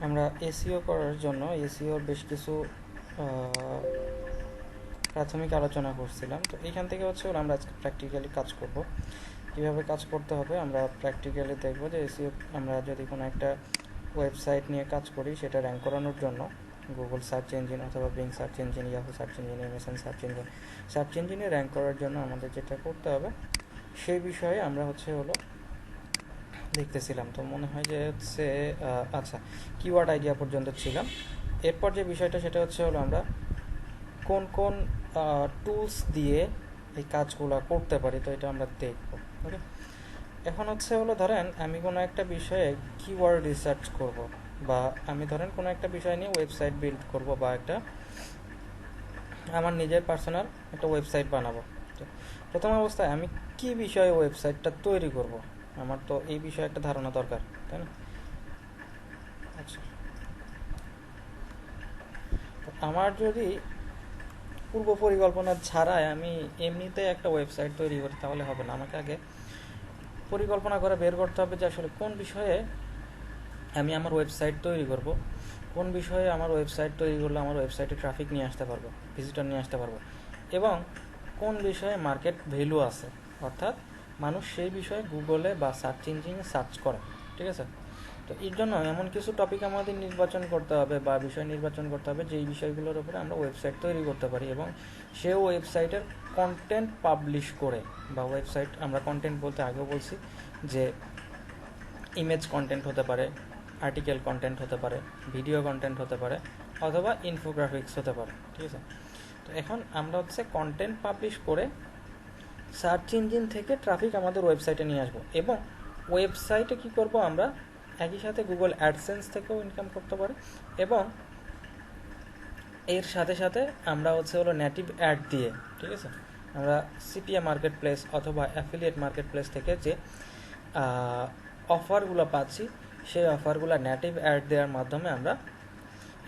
আমরা এসইও করার জন্য এসইওর বেশ কিছু প্রাথমিক আলোচনা করছিলাম। তো এইখান থেকে হচ্ছে আমরা আজকে প্র্যাকটিক্যালি কাজ করব। কীভাবে কাজ করতে হবে আমরা প্র্যাকটিক্যালি দেখব যে এসইও আমরা যদি কোনো একটা ওয়েবসাইট নিয়ে কাজ করি সেটা র্যাঙ্ক করানোর জন্য গুগল সার্চ ইঞ্জিন অথবা being search engine, Yahoo search engine, MSN search ইঞ্জিনে র্যাঙ্ক করার জন্য আমাদের যেটা করতে হবে সেই বিষয়ে আমরা দেখতেছিলাম। তো মনে হয় যে আচ্ছা, কিওয়ার্ড আইডিয়া পর্যন্ত ছিলাম। এরপর যে বিষয়টা সেটা আমরা কোন কোন টুলস দিয়ে এই কাজগুলো করতে পারি, তো এটা আমরা দেখব। ওকে, এখন ধরেন আমি কোনো একটা বিষয়ে কিওয়ার্ড রিসার্চ করব, বা আমি ধরেন কোনো একটা বিষয় নিয়ে ওয়েবসাইট বিল্ড করব, বা আমার নিজের পার্সোনাল একটা ওয়েবসাইট বানাবো। তো প্রথম অবস্থায় আমি কি বিষয়ে ওয়েবসাইটটা তৈরি করব, আমার তো এই বিষয়ে একটা ধারণা দরকার, তাই না? আচ্ছা, আমার যদি পূর্ব পরিকল্পনা ছাড়াই আমি এমনিতে একটা ওয়েবসাইট তৈরি করি তাহলে হবে না। আমাকে আগে পরিকল্পনা করে বের করতে হবে যে আসলে কোন বিষয়ে আমি আমার ওয়েবসাইট তৈরি করব, কোন বিষয়ে আমার ওয়েবসাইট তৈরি করলে আমার ওয়েবসাইটে ট্রাফিক নিয়ে আসতে পারবো, ভিজিটর নিয়ে আসতে পারবো, এবং কোন বিষয়ে মার্কেট ভ্যালু আছে, অর্থাৎ মানুষ সেই বিষয়ে গুগলে বা সার্চ ইঞ্জিনে সার্চ করে। ঠিক আছে? তো এর জন্য এমন কিছু টপিক আমাদের নির্বাচন করতে হবে বা বিষয় নির্বাচন করতে হবে যেই বিষয়গুলোর উপরে আমরা ওয়েবসাইট তৈরি করতে পারি, এবং সে ওয়েবসাইটের কন্টেন্ট পাবলিশ করে, বা ওয়েবসাইট আমরা কন্টেন্ট বলতে আগেও বলছি যে ইমেজ কন্টেন্ট হতে পারে, আর্টিকেল কন্টেন্ট হতে পারে, ভিডিও কন্টেন্ট হতে পারে, অথবা ইনফোগ্রাফিক্স হতে পারে। ঠিক আছে? তো এখন আমরা কন্টেন্ট পাবলিশ করে সার্চ ইঞ্জিন থেকে ট্রাফিক আমাদের ওয়েবসাইটে নিয়ে আসবো, এবং ওয়েবসাইটে কি করব আমরা একই সাথে গুগল অ্যাডসেন্স থেকেও ইনকাম করতে পারি, এবং এর সাথে সাথে আমরা নেটিভ অ্যাড দিয়ে, ঠিক আছে, আমরা সিপিএ মার্কেট প্লেস অথবা অ্যাফিলিয়েট মার্কেট প্লেস থেকে যে অফারগুলো পাচ্ছি সেই অফারগুলো নেটিভ অ্যাড দেওয়ার মাধ্যমে আমরা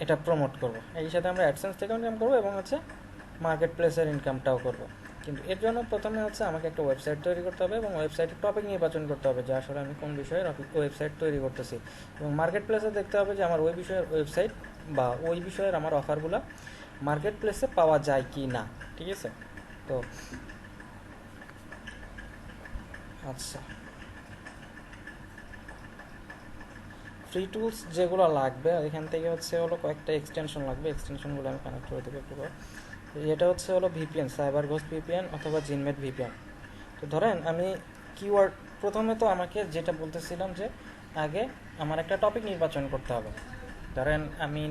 এটা প্রমোট করব। এই সাথে আমরা অ্যাডসেন্স থেকেও ইনকাম করবো এবং মার্কেট প্লেসের ইনকামটাও করব। কিন্তু এর জন্য প্রথমে আমাকে একটা ওয়েবসাইট তৈরি করতে হবে, এবং ওয়েবসাইটের টপিক নির্বাচন করতে হবে যে আসলে আমি কোন বিষয়ের ওয়েবসাইট তৈরি করতেছি, এবং মার্কেট প্লেসে দেখতে হবে যে আমার ওই বিষয়ের ওয়েবসাইট বা ওই বিষয়ের আমার অফারগুলো মার্কেট প্লেসে পাওয়া যায় কি না। ঠিক আছে? তো আচ্ছা, ফ্রি টুলস যেগুলো লাগবে এখান থেকে কয়েকটা এক্সটেনশন লাগবে, এক্সটেনশনগুলো আমি কানেক্ট করে দেবো পুরো। এটা ভিপিএন, সাইবার ঘোস্ট ভিপিএন অথবা জিনমেট ভিপিএন। তো ধরেন আমি কিওয়ার্ড, প্রথমে তো আমাকে যেটা বলতেছিলাম যে আগে আমার একটা টপিক নির্বাচন করতে হবে। ধরেন আমি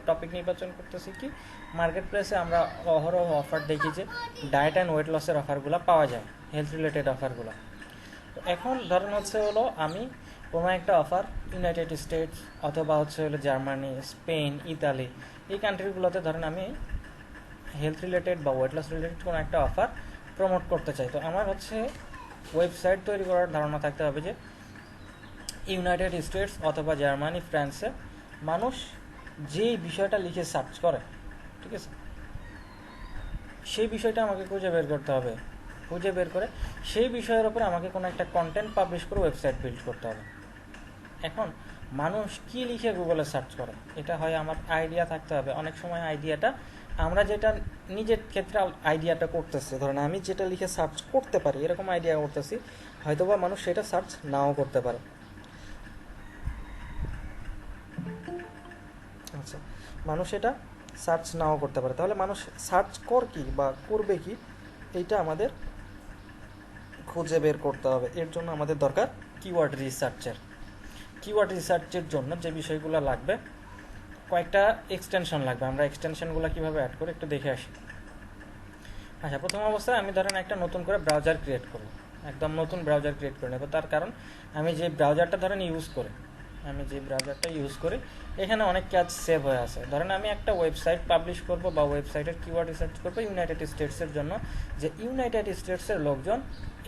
টপিক নির্বাচন করতেছি কি, মার্কেট প্লেসে আমরা অহরহ অফার দেখি যে ডায়েট অ্যান্ড ওয়েট লসের অফারগুলো পাওয়া যায়, হেলথ রিলেটেড অফারগুলো। তো এখন ধরেন আমি কোনো একটা অফার ইউনাইটেড স্টেটস অথবা জার্মানি, স্পেন, ইতালি, এই কান্ট্রিগুলোতে ধরেন আমি হেলথ রিলেটেড বা ওয়েট লস রিলেটেড কোনো একটা অফার প্রমোট করতে চাই। তো আমার ওয়েবসাইট তৈরি করার ধারণা থাকতে হবে যে ইউনাইটেড স্টেটস অথবা জার্মানি, ফ্রান্সে মানুষ যেই বিষয়টা লিখে সার্চ করে, ঠিক আছে, সেই বিষয়টা আমাকে খুঁজে বের করতে হবে। খুঁজে বের করে সেই বিষয়ের উপরে আমাকে কোনো একটা কন্টেন্ট পাবলিশ করে ওয়েবসাইট বিল্ড করতে হবে। এখন মানুষ কি লিখে গুগলে সার্চ করে, এটা হয় আমার আইডিয়া থাকতে হবে। অনেক সময় আইডিয়াটা আমরা যেটা নিজের ক্ষেত্রে আইডিয়াটা করতেছে, ধরেন আমি যেটা লিখে সার্চ করতে পারি এরকম আইডিয়া করতেছি, হয়তোবা মানুষ সেটা সার্চ নাও করতে পারে। আচ্ছা, মানুষ এটা সার্চ নাও করতে পারে, তাহলে মানুষ সার্চ কি বা করবে কি, এইটা আমাদের খুঁজে বের করতে হবে। এর জন্য আমাদের দরকার কিওয়ার্ড রিসার্চের। কিওয়ার্ড রিসার্চের জন্য যে বিষয়গুলো লাগবে, কয়েকটা এক্সটেনশন লাগবে। আমরা এক্সটেনশনগুলো কীভাবে অ্যাড করি একটু দেখে আসি। আচ্ছা, প্রথম অবস্থায় আমি ধরেন একটা নতুন করে ব্রাউজার ক্রিয়েট করব, একদম নতুন ব্রাউজার ক্রিয়েট করে নেব। তার কারণ আমি যে ব্রাউজারটা ইউজ করি এখানে অনেক কাজ সেভ হয়ে আছে। ধরেন আমি একটা ওয়েবসাইট পাবলিশ করব বা ওয়েবসাইটের কিওয়ার্ড রিসার্চ করবো ইউনাইটেড স্টেটসের জন্য, যে ইউনাইটেড স্টেটসের লোকজন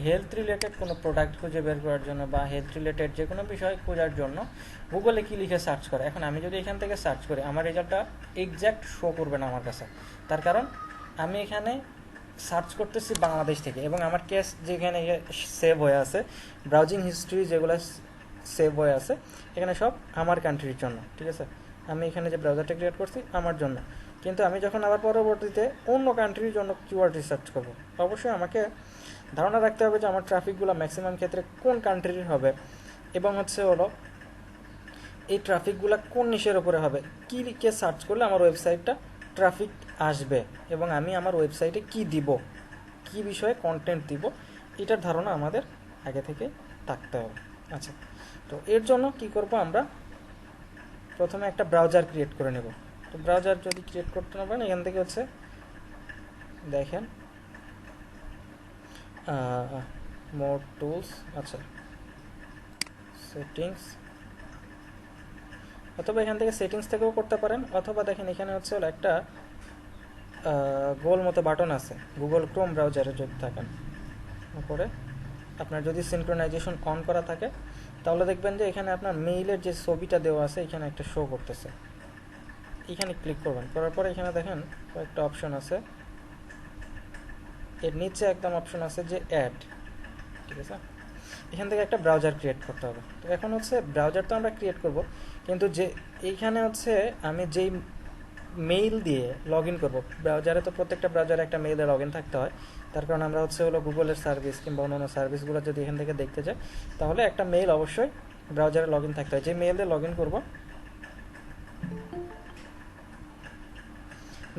হেলথ রিলেটেড কোনো প্রোডাক্ট খুঁজে বের করার জন্য বা হেলথ রিলেটেড যে কোনো বিষয় খোঁজার জন্য গুগলে কী লিখে সার্চ করে। এখন আমি যদি এখান থেকে সার্চ করি আমার রেজাল্টটা এক্স্যাক্ট শো করবে না আমার কাছে, তার কারণ আমি এখানে সার্চ করতেছি বাংলাদেশ থেকে, এবং আমার কেস যেখানে সেভ হয়ে আছে, ব্রাউজিং হিস্ট্রি যেগুলো সেভ হয়ে আছে, এখানে সব আমার কান্ট্রির জন্য, ঠিক আছে। আমি এখানে যে ব্রাউজারটা ক্রিয়েট করছি আমার জন্য, কিন্তু আমি যখন আবার পরবর্তীতে অন্য কান্ট্রির জন্য কিওয়ার্ড রিসার্চ করব, অবশ্যই আমাকে ধারণা রাখতে হবে যে আমার ট্রাফিকগুলো ম্যাক্সিমাম ক্ষেত্রে কোন কান্ট্রির হবে, এবং হচ্ছে হলো এই ট্রাফিকগুলো কোন নিশের ওপরে হবে, কী লিখে সার্চ করলে আমার ওয়েবসাইটটা ট্রাফিক আসবে, এবং আমি আমার ওয়েবসাইটে কি দিব, কি বিষয়ে কন্টেন্ট দিব, এটার ধারণা আমাদের আগে থেকে থাকতে হবে। আচ্ছা, তো এর জন্য কি করব, আমরা প্রথমে একটা ব্রাউজার ক্রিয়েট করে নেব। তো ব্রাউজার যদি ক্রিয়েট করতে না পারেন, এখান থেকে হচ্ছে দেখেন মোর টুলস, আচ্ছা সেটিংস, অথবা এখান থেকে সেটিংস থেকেও করতে পারেন, অথবা দেখেন এখানে হচ্ছে হলো একটা গোল মতো বাটন আছে গুগল ক্রোম ব্রাউজারে যদি থাকেন উপরে, আপনার যদি সিনক্রোনাইজেশন অন করা থাকে তাহলে দেখবেন যে এখানে আপনার মেইলের যে ছবিটা দেওয়া আছে এখানে একটা শো করতেছে, এখানে ক্লিক করবেন, করার পরে এখানে দেখেন কয়েকটা অপশন আছে, এর নিচে একদম অপশন আছে যে অ্যাড, ঠিক আছে। এখান থেকে একটা ব্রাউজার ক্রিয়েট করতে হবে। তো এখন হচ্ছে ব্রাউজার তো আমরা ক্রিয়েট করব, কিন্তু যে এইখানে হচ্ছে আমি যেই মেইল দিয়ে লগ ইন করবো, ব্রাউজারে তো প্রত্যেকটা ব্রাউজারে একটা মেইলে লগ ইন থাকতে হয়, তার কারণ আমরা হচ্ছে হলো গুগলের সার্ভিস কিংবা অন্যান্য সার্ভিসগুলো যদি এখান থেকে দেখতে যাই তাহলে একটা মেইল অবশ্যই ব্রাউজারে লগ ইন থাকতে হয়। যে মেইল দিয়ে লগ ইন করবো,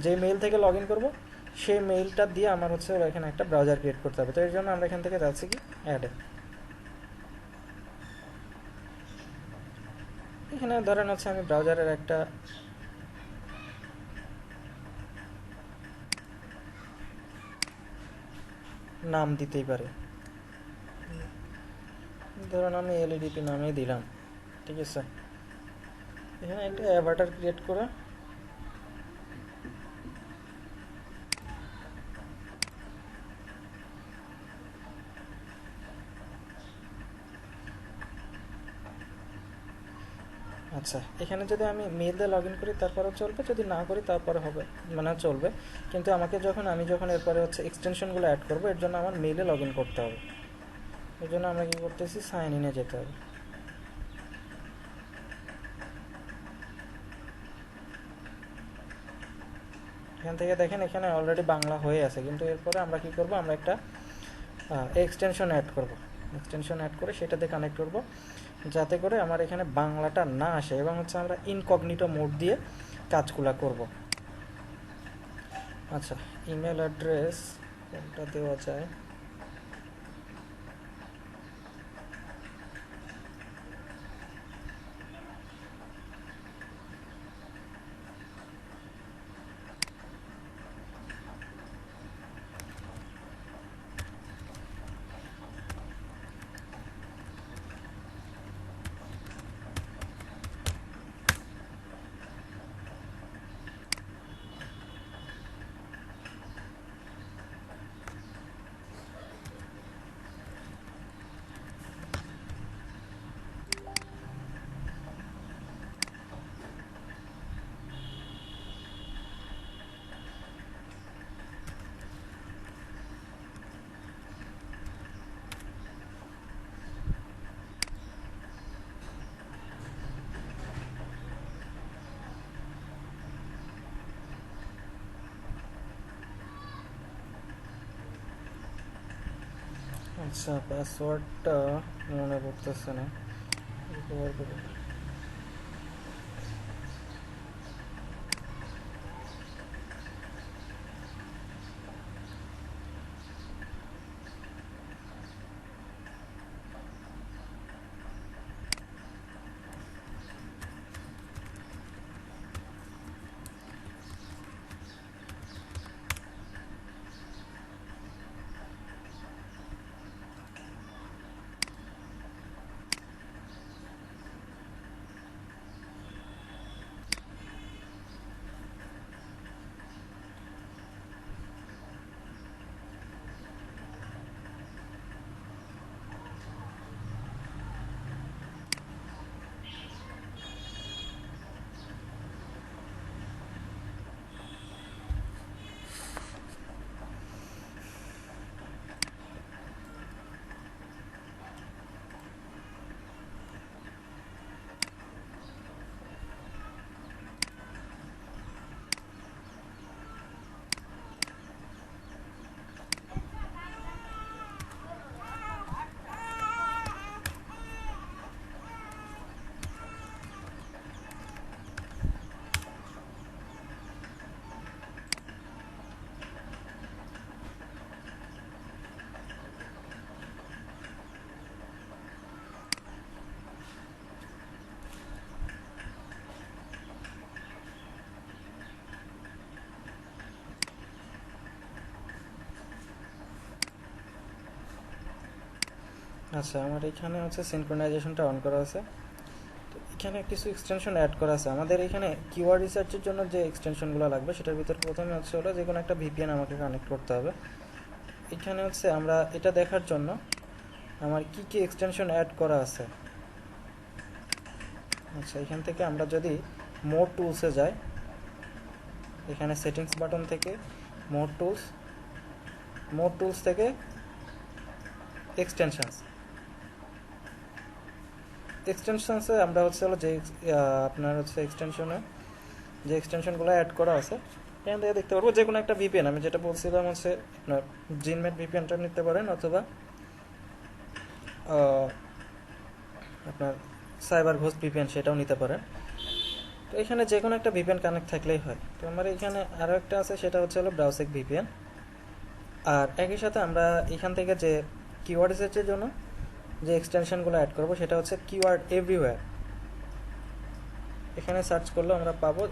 যে মেইল থেকে লগ ইন করবো সেই মেইলটা দিয়ে আমার হচ্ছে এখানে একটা ব্রাউজার ক্রিয়েট করতে হবে। তো এর জন্য আমরা এখান থেকে যাচ্ছি কি অ্যাডে, এখানে ধরেন হচ্ছে আমি ব্রাউজারের একটা নাম দিতেই পারি, ধরুন আমি এলইডিপি নামেই দিলাম, ঠিক আছে। এখানে একটা অ্যাভাটার ক্রিয়েট করে আচ্ছা, এখানে যদি আমি মেইল দিয়ে লগ ইন করি তারপরেও চলবে, যদি না করি তারপরে হবে মানে চলবে, কিন্তু আমাকে আমি যখন এরপরে হচ্ছে এক্সটেনশনগুলো অ্যাড করবো এর জন্য আমার মেইলে লগ ইন করতে হবে। এর জন্য আমরা কী করতেছি, সাইন ইনে যেতে হবে। এখান থেকে দেখেন এখানে অলরেডি বাংলা হয়ে আছে, কিন্তু এরপরে আমরা কি করব, আমরা একটা এক্সটেনশন অ্যাড করব, এক্সটেনশন অ্যাড করে সেটাতে কানেক্ট করব যাতে করে আমার এখানে বাংলাটা না আসে, এবং হচ্ছে আমরা ইনকগনিটো মোড দিয়ে কাজগুলো করব। আচ্ছা, ইমেল অ্যাড্রেস কোনটা দেওয়া যায়, আচ্ছা পাসওয়ার্ডটা মনে পড়তেছে না, রিকভার করে আচ্ছা, আমার এখানে হচ্ছে সিনক্রোনাইজেশনটা অন করা আছে। তো এখানে কিছু এক্সটেনশন অ্যাড করা আছে। আমাদের এখানে কিওয়ার্ড রিসার্চের জন্য যে এক্সটেনশনগুলো লাগবে সেটার ভিতর প্রথমে হচ্ছে হলো যে কোনো একটা ভিপিএন আমাকে কানেক্ট করতে হবে। এখানে হচ্ছে আমরা এটা দেখার জন্য আমার কি কি এক্সটেনশন অ্যাড করা আছে। আচ্ছা, এখান থেকে আমরা যদি মোর টুলসে যাই, এখানে সেটিংস বাটন থেকে মোর টুলস থেকে এক্সটেনশনসে আমরা হচ্ছে হলো যে আপনার হচ্ছে যে এক্সটেনশনগুলো অ্যাড করা আছে এখান থেকে দেখতে পারবো যে কোনো একটা ভিপিএন। আমি যেটা বলছিলাম হচ্ছে আপনার জিনমেট ভিপিএনটা নিতে পারেন, অথবা আপনার সাইবার ঘোস্ট ভিপিএন সেটাও নিতে পারেন। তো এখানে যে কোনো একটা ভিপিএন কানেক্ট থাকলেই হয়। তো আমার এখানে আরও একটা আছে, সেটা হচ্ছে হলো ব্রাউসেক ভিপিএন। আর একই সাথে আমরা এখান থেকে যে কিওয়ার্ড রিসার্চের জন্য যে এক্সটেনশনগুলো অ্যাড করবো সেটা হচ্ছে কিওয়ার্ড এভরিওয়্যার। এখানে সার্চ করলে আমরা পাবো,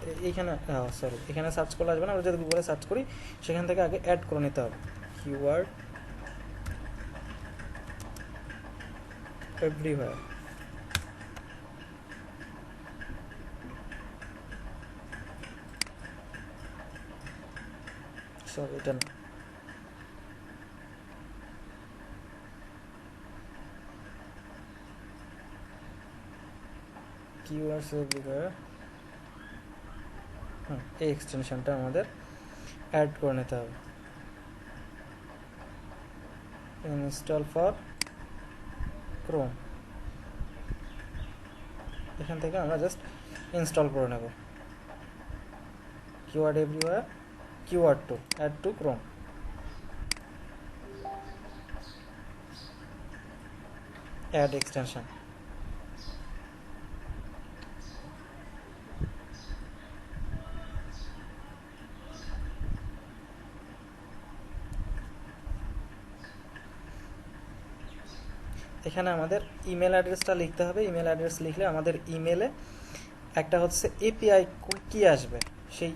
এখানে সার্চ করলে আসবে না, আমরা যদি গুগলে সার্চ করি সেখান থেকে আগে অ্যাড করে নিতে হবে কিওয়ার্ড এভরিওয়্যার। এটা না, কিওয়ার্ডস এভরিওয়্যার। এই এক্সটেনশনটা আমাদের অ্যাড করে নিতে হবে। ইনস্টল ফর ক্রোম, এখান থেকে আমরা জাস্ট ইনস্টল করে নেব keyword everywhere keyword to add to Chrome. Add extension. এখানে আমাদের ইমেল অ্যাড্রেসটা লিখতে হবে। ইমেল অ্যাড্রেস লিখলে আমাদের ইমেলে একটা হচ্ছে এপিআই কি আসবে, সেই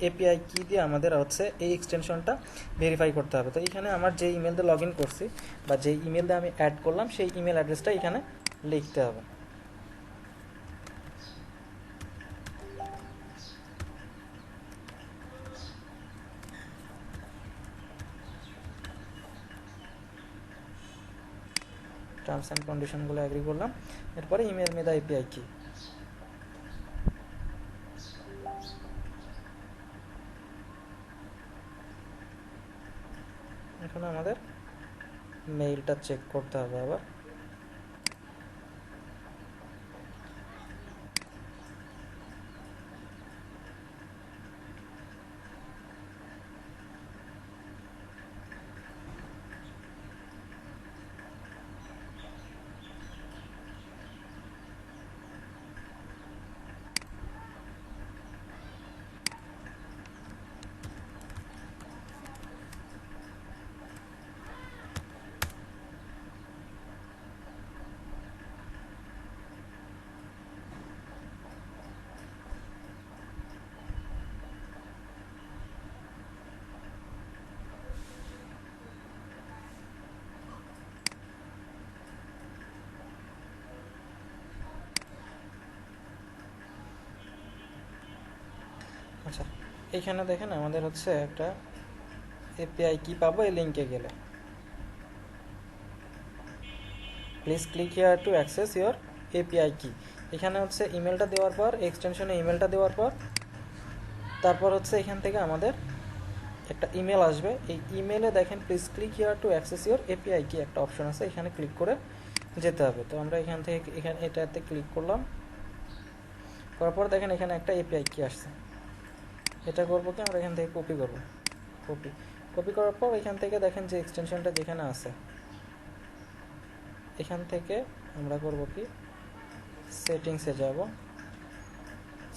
এপিআই কি দিয়ে আমাদের হচ্ছে এই এক্সটেনশনটা ভেরিফাই করতে হবে। তো এখানে আমার যে ইমেল দিয়ে লগ ইন করছি বা যে ইমেল দিয়ে আমি অ্যাড করলাম সেই ইমেল অ্যাড্রেসটা এখানে লিখতে হবে। টার্মস অ্যান্ড কন্ডিশনগুলো অ্যাগ্রি করলাম, এরপরে ইমেল মেদা এপিআই কি। এখন আমাদের মেইলটা চেক করতে হবে আবার। আচ্ছা, এইখানে দেখেন আমাদের হচ্ছে একটা এপিআই কি পাবো এই লিঙ্কে গেলে। Please click here to access your API কি। এখানে হচ্ছে ইমেলটা দেওয়ার পর, এক্সটেনশনে ইমেলটা দেওয়ার পর তারপর হচ্ছে এখান থেকে আমাদের একটা ইমেল আসবে। এই ইমেলে দেখেন please click here to access your API কি একটা অপশন আছে, এখানে ক্লিক করে যেতে হবে। তো আমরা এখান থেকে এটাতে ক্লিক করলাম, করার পর দেখেন এখানে একটা এপিআই কি আসছে। এটা করবো কি, আমরা এখান থেকে কপি করার পর এখান থেকে দেখেন যে এক্সটেনশনটা যেখানে আছে এখান থেকে আমরা করব কি, সেটিংসে যাব।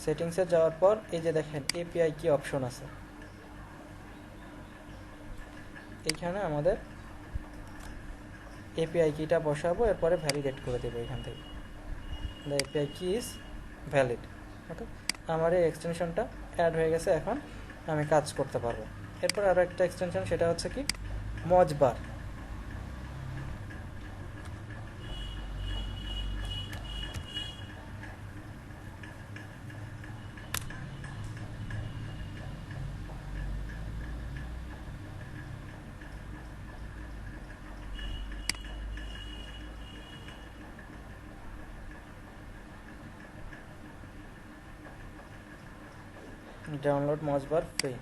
সেটিংসে যাওয়ার পর এই যে দেখেন এপিআই কি অপশন আছে, এইখানে আমাদের এপিআই কিটা বসাবো, এরপরে ভ্যালিডেট করে দেবো এখান থেকে দ্য এপিআই কি ইজ ভ্যালিড। অর্থাৎ আমার এই এক্সটেনশনটা অ্যাড হয়ে গেছে, এখন আমি কাজ করতে পারবো। এরপর আরও একটা এক্সটেনশন, সেটা হচ্ছে কি মজবার। Download মজবার free.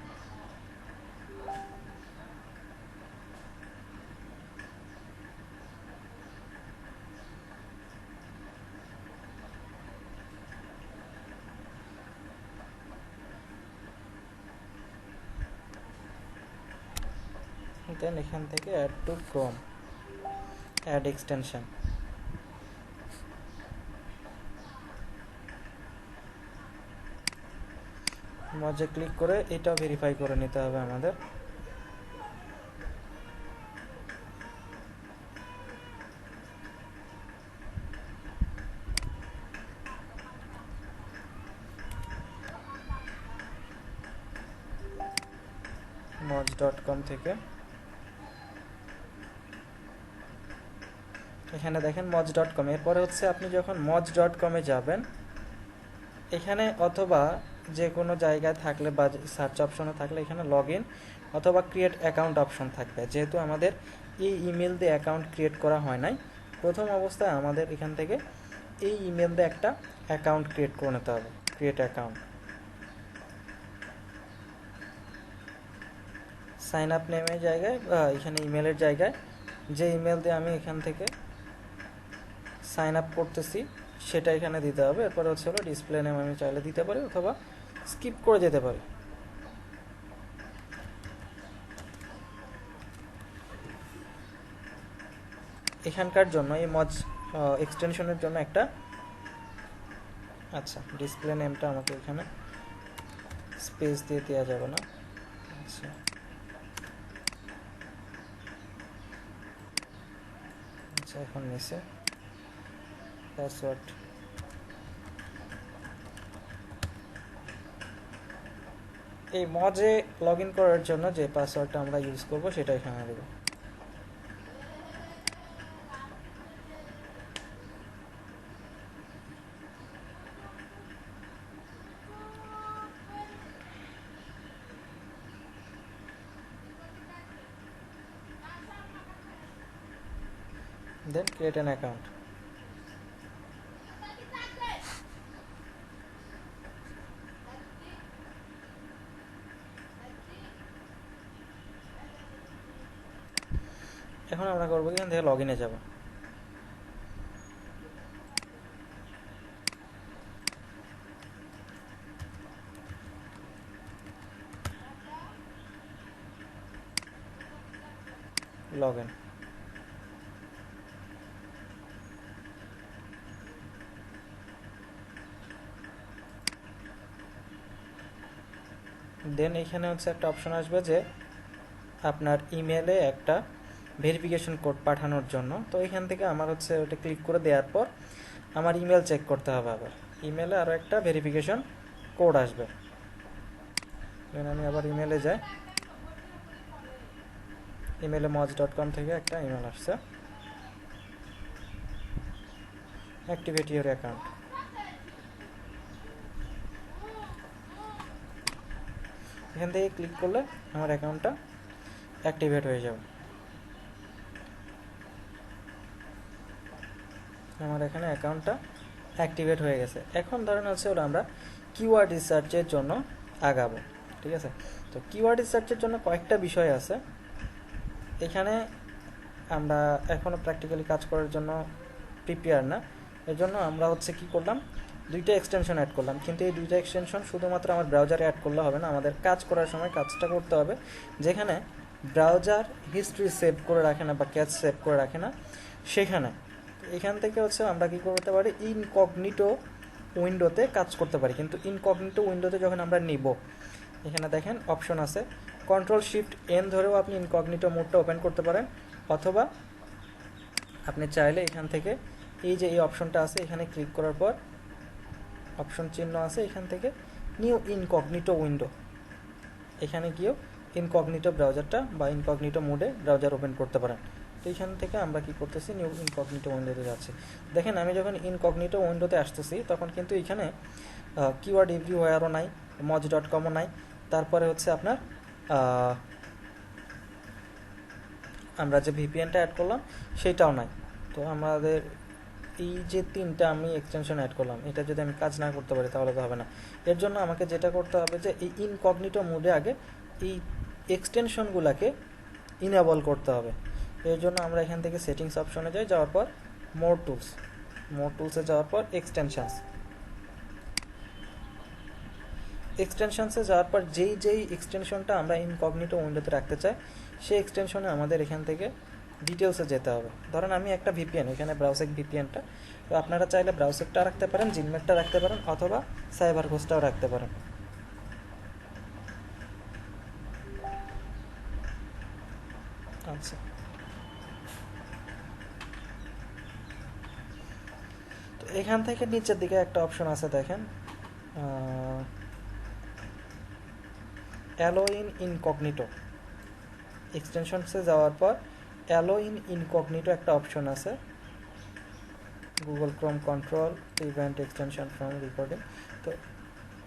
দেন এখান থেকে add to Chrome, add extension. মজে ক্লিক করে এটাও ভেরিফাই করে নিতে হবে আমাদের। moj.com থেকে এখানে দেখেন moj.com। এরপরে হচ্ছে আপনি যখন moj.com এ যাবেন, এখানে অথবা যে কোনো জায়গায় থাকলে বা সার্চ অপশনে থাকলে এখানে লগ ইন অথবা ক্রিয়েট অ্যাকাউন্ট অপশন থাকবে। যেহেতু আমাদের এই ইমেল দিয়ে অ্যাকাউন্ট ক্রিয়েট করা হয় নাই, প্রথম অবস্থায় আমাদের এখান থেকে এই ইমেল দিয়ে একটা অ্যাকাউন্ট ক্রিয়েট করে নিতে হবে, ক্রিয়েট অ্যাকাউন্ট। সাইন আপ নেমের জায়গায় এখানে ইমেলের জায়গায় যে ইমেল দিয়ে আমি এখান থেকে সাইন আপ করতেছি সেটা এখানে দিতে হবে। এরপরে হচ্ছে হলো ডিসপ্লে নেম আমি চাইলে দিতে পারি অথবা স্কিপ করে যেতে পারি। এখানকার জন্য এই মজ এক্সটেনশনের জন্য একটা, আচ্ছা ডিসপ্লে নেমটা আমাকে এখানে স্পেস দিয়ে দেওয়া যাবে না। আচ্ছা আচ্ছা এখন নিচে পাসওয়ার্ড, এই মজে লগ ইন করার জন্য যে পাসওয়ার্ডটা আমরা ইউজ করব সেটা এখানে দেব। দেন ক্রিয়েট অ্যান অ্যাকাউন্ট। এখন আমরা করবো এখান থেকে লগ ইনে যাব। লগ ইন, দেন এখানে হচ্ছে একটা অপশন আসবে যে আপনার ইমেলে একটা ভেরিফিকেশন কোড পাঠানোর জন্য। তো এখান থেকে আমার হচ্ছে ওটা ক্লিক করে দেওয়ার পর আমার ইমেল চেক করতে হবে। আবার ইমেলে আরও একটা ভেরিফিকেশন কোড আসবে। দেন আমি আবার ইমেলে যাই, ইমেলে moj.com থেকে একটা ইমেল আসছে, অ্যাক্টিভেট ইউর অ্যাকাউন্ট। এখান থেকে ক্লিক করলে আমার অ্যাকাউন্টটা অ্যাক্টিভেট হয়ে যাবে। আমার এখানে অ্যাকাউন্টটা অ্যাক্টিভেট হয়ে গেছে। এখন ধরেন হচ্ছে ওটা আমরা কিওয়ার্ড রিসার্চের জন্য আগাবো, ঠিক আছে? তো কিওয়ার্ড রিসার্চের জন্য কয়েকটা বিষয় আছে। এখানে আমরা এখনও প্র্যাকটিক্যালি কাজ করার জন্য প্রিপেয়ার না, এর জন্য আমরা হচ্ছে কি করলাম, দুইটা এক্সটেনশন অ্যাড করলাম। কিন্তু এই দুইটা এক্সটেনশন শুধুমাত্র আমার ব্রাউজারে অ্যাড করলে হবে না, আমাদের কাজ করার সময় কাজটা করতে হবে যেখানে ব্রাউজার হিস্ট্রি সেভ করে রাখে না বা ক্যাচ সেভ করে রাখে না সেখানে। এখান থেকে হচ্ছে আমরা কি করতে পারি, ইনকগনিটো উইন্ডোতে কাজ করতে পারি। কিন্তু ইনকগনিটো উইন্ডোতে যখন আমরা নিব, এখানে দেখেন অপশন আছে, Ctrl+Shift+N ধরেও আপনি ইনকগনিটো মোডটা ওপেন করতে পারেন, অথবা আপনি চাইলে এখান থেকে এই যে এই অপশনটা আছে এখানে ক্লিক করার পর অপশন চিহ্ন আছে, এখান থেকে নিউ ইনকগনিটো উইন্ডো, এখানে গিয়েও ইনকগনিটো ব্রাউজারটা বা ইনকগনিটো মোডে ব্রাউজার ওপেন করতে পারেন। তো এইখান থেকে আমরা কি করতেছি, নিউ ইনকগনিটো উইন্ডোতে যাচ্ছি। দেখেন আমি যখন ইনকগনিটো উইন্ডোতে আসতেছি তখন কিন্তু এখানে কিওয়ার্ড এভরিওয়্যারও নাই, moj.comও নাই, তারপরে হচ্ছে আপনার আমরা যে ভিপিএনটা অ্যাড করলাম সেটাও নাই। তো আমাদের এই যে তিনটা আমি এক্সটেনশন অ্যাড করলাম, এটা যদি আমি কাজ না করতে পারি তাহলে তো হবে না। এর জন্য আমাকে যেটা করতে হবে যে এই ইনকগনিটো মোডে আগে এই এক্সটেনশনগুলোকে ইনেবল করতে হবে। এর জন্য আমরা এখান থেকে সেটিংস অপশনে যাই, যাওয়ার পর মোর টুলসে যাওয়ার পর এক্সটেনশনসে যাওয়ার পর যেই এক্সটেনশনটা আমরা ইনকগনিটো উইন্ডোতে রাখতে চাই সেই এক্সটেনশনে আমাদের এখান থেকে ডিটেলসে যেতে হবে। ধরেন আমি একটা ভিপিএন, এখানে ব্রাউসেক ভিপিএনটা, তো আপনারা চাইলে ব্রাউসেকটা রাখতে পারেন, জিনমেটটা রাখতে পারেন, অথবা সাইবার ঘোস্টটাও রাখতে পারেন। আচ্ছা, তো এখান থেকে নিচের দিকে একটা অপশন আছে দেখেন, অ্যালো ইন ইনকগনিটো। এক্সটেনশনসে যাওয়ার পর অ্যালো ইন ইনকগনিটো একটা অপশন আছে, Google Chrome control prevent extension from recording. তো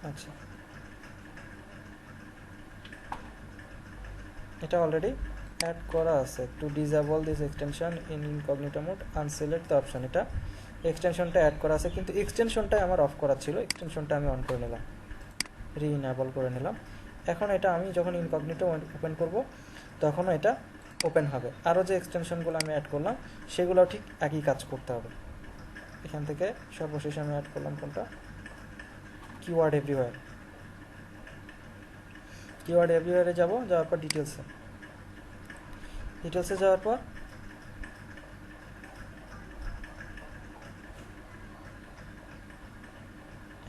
আচ্ছা, এটা অলরেডি অ্যাড করা আছে। To disable this extension in incognito mode unselect the option, এটা এক্সটেনশনটা অ্যাড করা আছে, কিন্তু এক্সটেনশনটাই আমার অফ করা ছিল, এক্সটেনশনটা আমি অন করে নিলাম, রি-ইনেবল করে নিলাম। এখন এটা আমি যখন ইনকগনিটো ওপেন করব তখনও এটা ওপেন হবে। আরও যে এক্সটেনশনগুলো আমি অ্যাড করলাম সেগুলোও ঠিক একই কাজ করতে হবে। এখান থেকে সর্বশেষে আমি অ্যাড করলাম কোনটা, কিওয়ার্ড এভরিওয়্যারে যাব, যাওয়ার পর ডিটেলসে যাওয়ার পর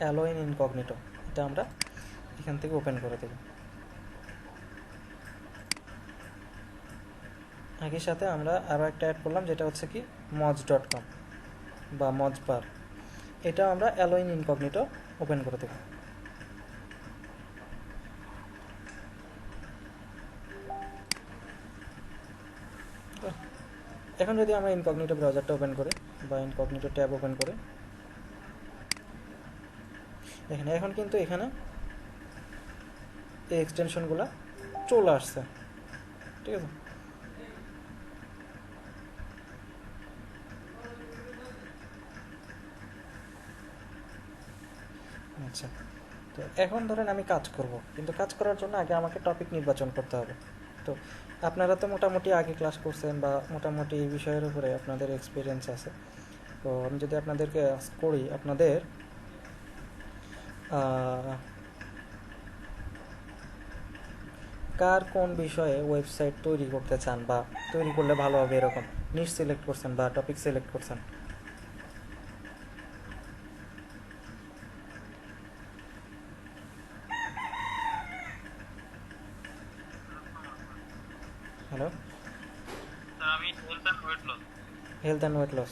অ্যালো ইন ইনকগনিটো, এটা আমরা এখান থেকে ওপেন করে দেব। একই সাথে আমরা আরও একটা অ্যাড করলাম, যেটা হচ্ছে কি moz.com বা mozbar, এটা আমরা অ্যালো ইন ইনকগনিটো ওপেন করে দেব। এখন যদি আমরা ইনকগনিটো ব্রাউজারটা ওপেন করি বা ইনকগনিটো ট্যাব ওপেন করে এখানে, এখন কিন্তু এখানে এই এক্সটেনশনগুলো চলে আসছে, ঠিক আছে। আচ্ছা, তো এখন ধরেন আমি কাজ করব, কিন্তু কাজ করার জন্য আগে আমাকে টপিক নির্বাচন করতে হবে। তো আপনারা তো মোটামুটি আগে ক্লাস করছেন বা মোটামুটি এই বিষয়ের উপরে আপনাদের এক্সপিরিয়েন্স আছে। তো আমি যদি আপনাদেরকে আস্ক করি, আপনাদের কার কোন বিষয়ে ওয়েবসাইট তৈরি করতে চান বা তৈরি করলে ভালো হবে, এরকম নিশ সিলেক্ট করছেন বা টপিক সিলেক্ট করছেন? হ্যালো, আমি হেলথ অ্যান্ড ওয়েট লস।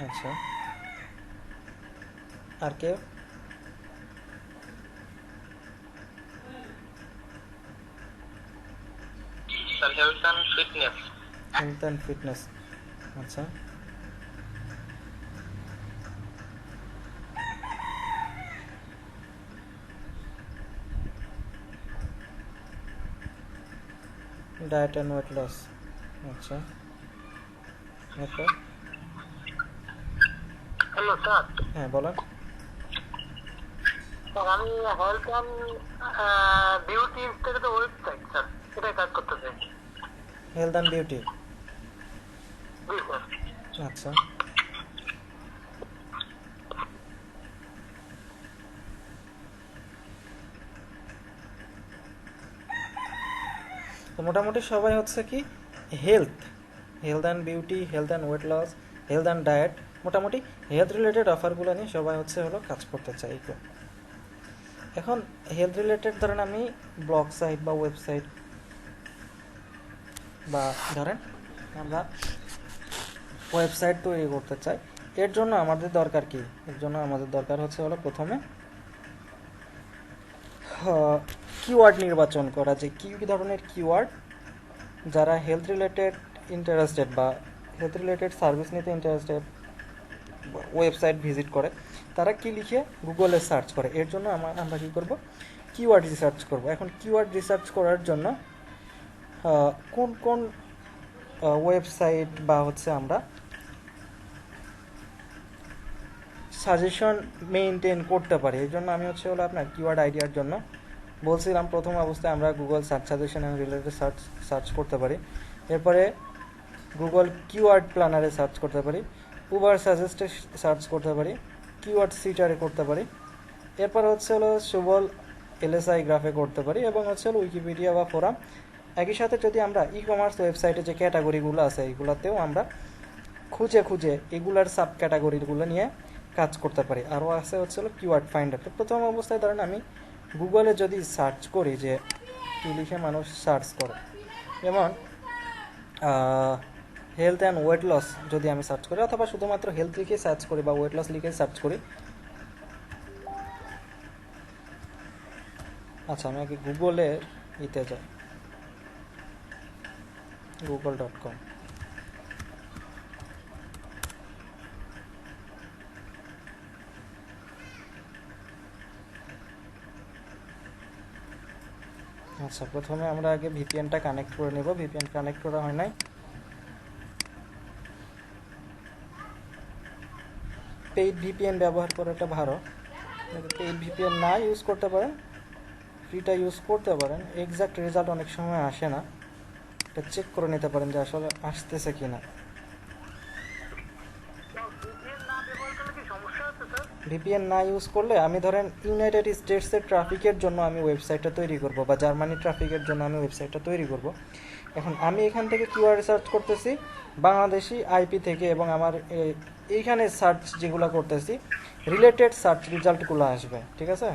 আচ্ছা, আর কেউ? Health and fitness. আচ্ছা, ডায়েট অ্যান্ড ওয়েট লস। আচ্ছা, এরপর? Hello sir. হ্যাঁ বলেন। স্যার আমি হেলথ অ্যান্ড বিউটি ইনস্টিটিউটের ওয়েবসাইট স্যার, এটাই কাজ করতে চাই। হেলথ অ্যান্ড বিউটি, জি স্যার। আচ্ছা। তো মোটামুটি সবাই হচ্ছে কি health and beauty, health and weight loss, health and diet, মোটামুটি হেলথ রিলেটেড অফারগুলো নিয়ে সবাই হলো কাজ করতে চাই। এখন হেলথ রিলেটেড ধরেন আমি ব্লগ সাইট বা ওয়েবসাইট, বা ধরেন আমরা ওয়েবসাইট তৈরি করতে চাই, এর জন্য আমাদের দরকার কি? এর জন্য আমাদের দরকার হলো প্রথমে কিওয়ার্ড নির্বাচন করা, যে কী ধরনের কিওয়ার্ড যারা হেলথ রিলেটেড ইন্টারেস্টেড বা হেলথ রিলেটেড সার্ভিস নিতে ইন্টারেস্টেড, ওয়েবসাইট ভিজিট করে, তারা কি লিখে গুগলে সার্চ করে। এর জন্য আমরা কী করব, কিওয়ার্ড রিসার্চ করব। এখন কিওয়ার্ড রিসার্চ করার জন্য কোন কোন ওয়েবসাইট বা আমরা সাজেশন মেনটেন করতে পারি। এই জন্য আমি হচ্ছে হলো আপনার কিওয়ার্ড আইডিয়ার জন্য বলছিলাম প্রথম অবস্থায় আমরা Google search suggestion and related search করতে পারি, এরপরে গুগল কিওয়ার্ড প্ল্যানারে সার্চ করতে পারি, উবার সাজেস্টে সার্চ করতে পারি, কিওয়ার্ড সিটারে করতে পারি, এরপর হচ্ছে হলো সুবল এলএসআই গ্রাফে করতে পারি, এবং হচ্ছে হলো উইকিপিডিয়া বা ফোরাম। একই সাথে যদি আমরা ই কমার্স ওয়েবসাইটে যে ক্যাটাগরিগুলো আছে এইগুলোতেও আমরা খুঁজে খুঁজে এগুলার সাব ক্যাটাগরিগুলো নিয়ে কাজ করতে পারি। আরও আছে হচ্ছে হলো কিওয়ার্ড ফাইন্ডার। তো প্রথম অবস্থায় ধরেন আমি গুগলে যদি সার্চ করি যে কী লিখে মানুষ সার্চ করে, যেমন হেলথ অ্যান্ড ওয়েট লস যদি আমি সার্চ করি, অথবা শুধুমাত্র হেলথ লিখে সার্চ করি বা ওয়েট লস লিখে সার্চ করি। আচ্ছা, আমি আগে গুগলের ইতে যাই, google.com। আচ্ছা, প্রথমে আমরা আগে ভিপিএনটা কানেক্ট করে নেব। ভিপিএন কানেক্ট করা হয় নাই। পেইড ভিপিএন ব্যবহার করাটা ভালো। পেইড ভিপিএন না ইউজ করতে পারেন, ফ্রিটা ইউজ করতে পারেন। এক্সাক্ট রেজাল্ট অনেক সময় আসে না, এটা চেক করে নিতে পারেন যে আসলে আসতেছে কি না। ভিপিএন না ইউজ করলে আমি ধরেন ইউনাইটেড স্টেটসের ট্রাফিকের জন্য আমি ওয়েবসাইটটা তৈরি করব, বা জার্মানির ট্রাফিকের জন্য আমি ওয়েবসাইটটা তৈরি করব। এখন আমি এখান থেকে কিওয়ার্ড সার্চ করতেছি বাংলাদেশি আইপি থেকে, এবং আমার এইখানে সার্চ যেগুলো করতেছি রিলেটেড সার্চ রেজাল্টগুলো আসবে, ঠিক আছে?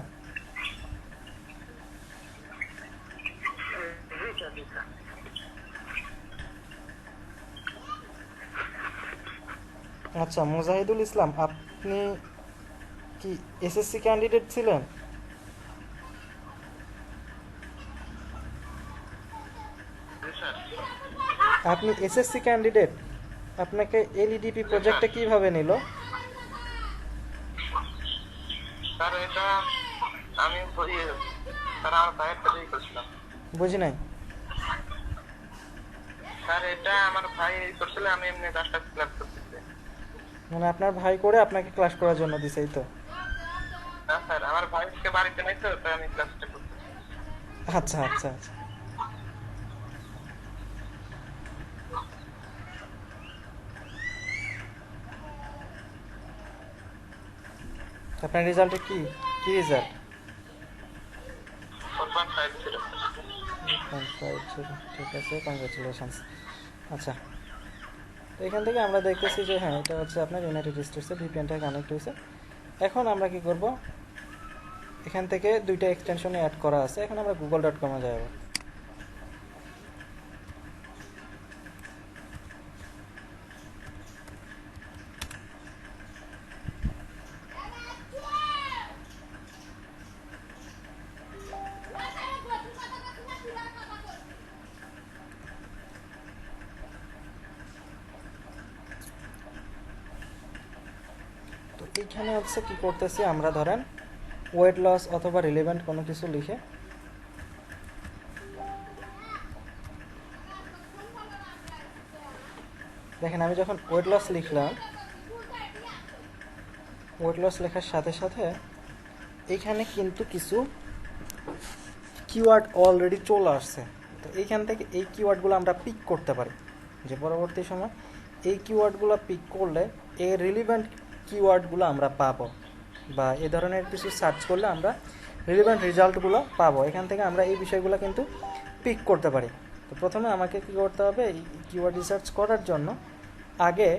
আচ্ছা, মুজাহিদুল ইসলাম, আপনি কি এসএসসি ক্যান্ডিডেট ছিলেন? আপনি এসএসসি ক্যান্ডিডেট, আপনাকে এলইডিপি প্রজেক্টটা কিভাবে নিল? স্যার এটা আমি স্যার আমার ভাইয়ের সাথেই করছিলাম। বুঝি নাই। স্যার এটা আমার ভাই করছিল, আমি এমনি কাজটা ক্লাস করতেছি। মানে আপনার ভাই করে আপনাকে ক্লাস করার জন্য দিছে, এই তো? না স্যার, আমার ভাইকে বাড়িতে নাই তো, তাই আমি ক্লাসটা করতেছি। আচ্ছা আচ্ছা আচ্ছা। আপনার রেজাল্টে কি কি রেজাল্ট? 4.50। ঠিক আছে, কংগ্রেচুলেশনস। আচ্ছা, তো এখান থেকে আমরা দেখতেছি যে হ্যাঁ, এটা হচ্ছে আপনার ইউনাইটেড স্টেটসে ভিপিএনটা কানেক্ট হয়েছে। এখন আমরা কি করব, এখান থেকে দুইটা এক্সটেনশনে অ্যাড করা আছে। এখন আমরা google.com-এ যাব। তো এইখানে হচ্ছে কি করতেছি আমরা, ধরেন ওয়েট লস অথবা রিলেভেন্ট কোনো কিছু লিখে দেখেন, আমি যখন ওয়েট লস লিখলাম, ওয়েট লস লেখার সাথে সাথে এইখানে কিন্তু কিছু কিওয়ার্ড অলরেডি চলে আসছে। তো এইখান থেকে এই কিওয়ার্ডগুলো আমরা পিক করতে পারি, যে পরবর্তী সময় এই কিওয়ার্ডগুলো পিক করলে এই রিলিভেন্ট কিওয়ার্ডগুলো আমরা পাবো, বা এই ধরনের কিছু সার্চ করলে আমরা রিলিভেন্ট রেজাল্টগুলো পাবো। এখান থেকে আমরা এই বিষয়গুলো কিন্তু পিক করতে পারি। তো প্রথমে আমাকে কী করতে হবে, এই কিওয়ার্ড রিসার্চ করার জন্য আগে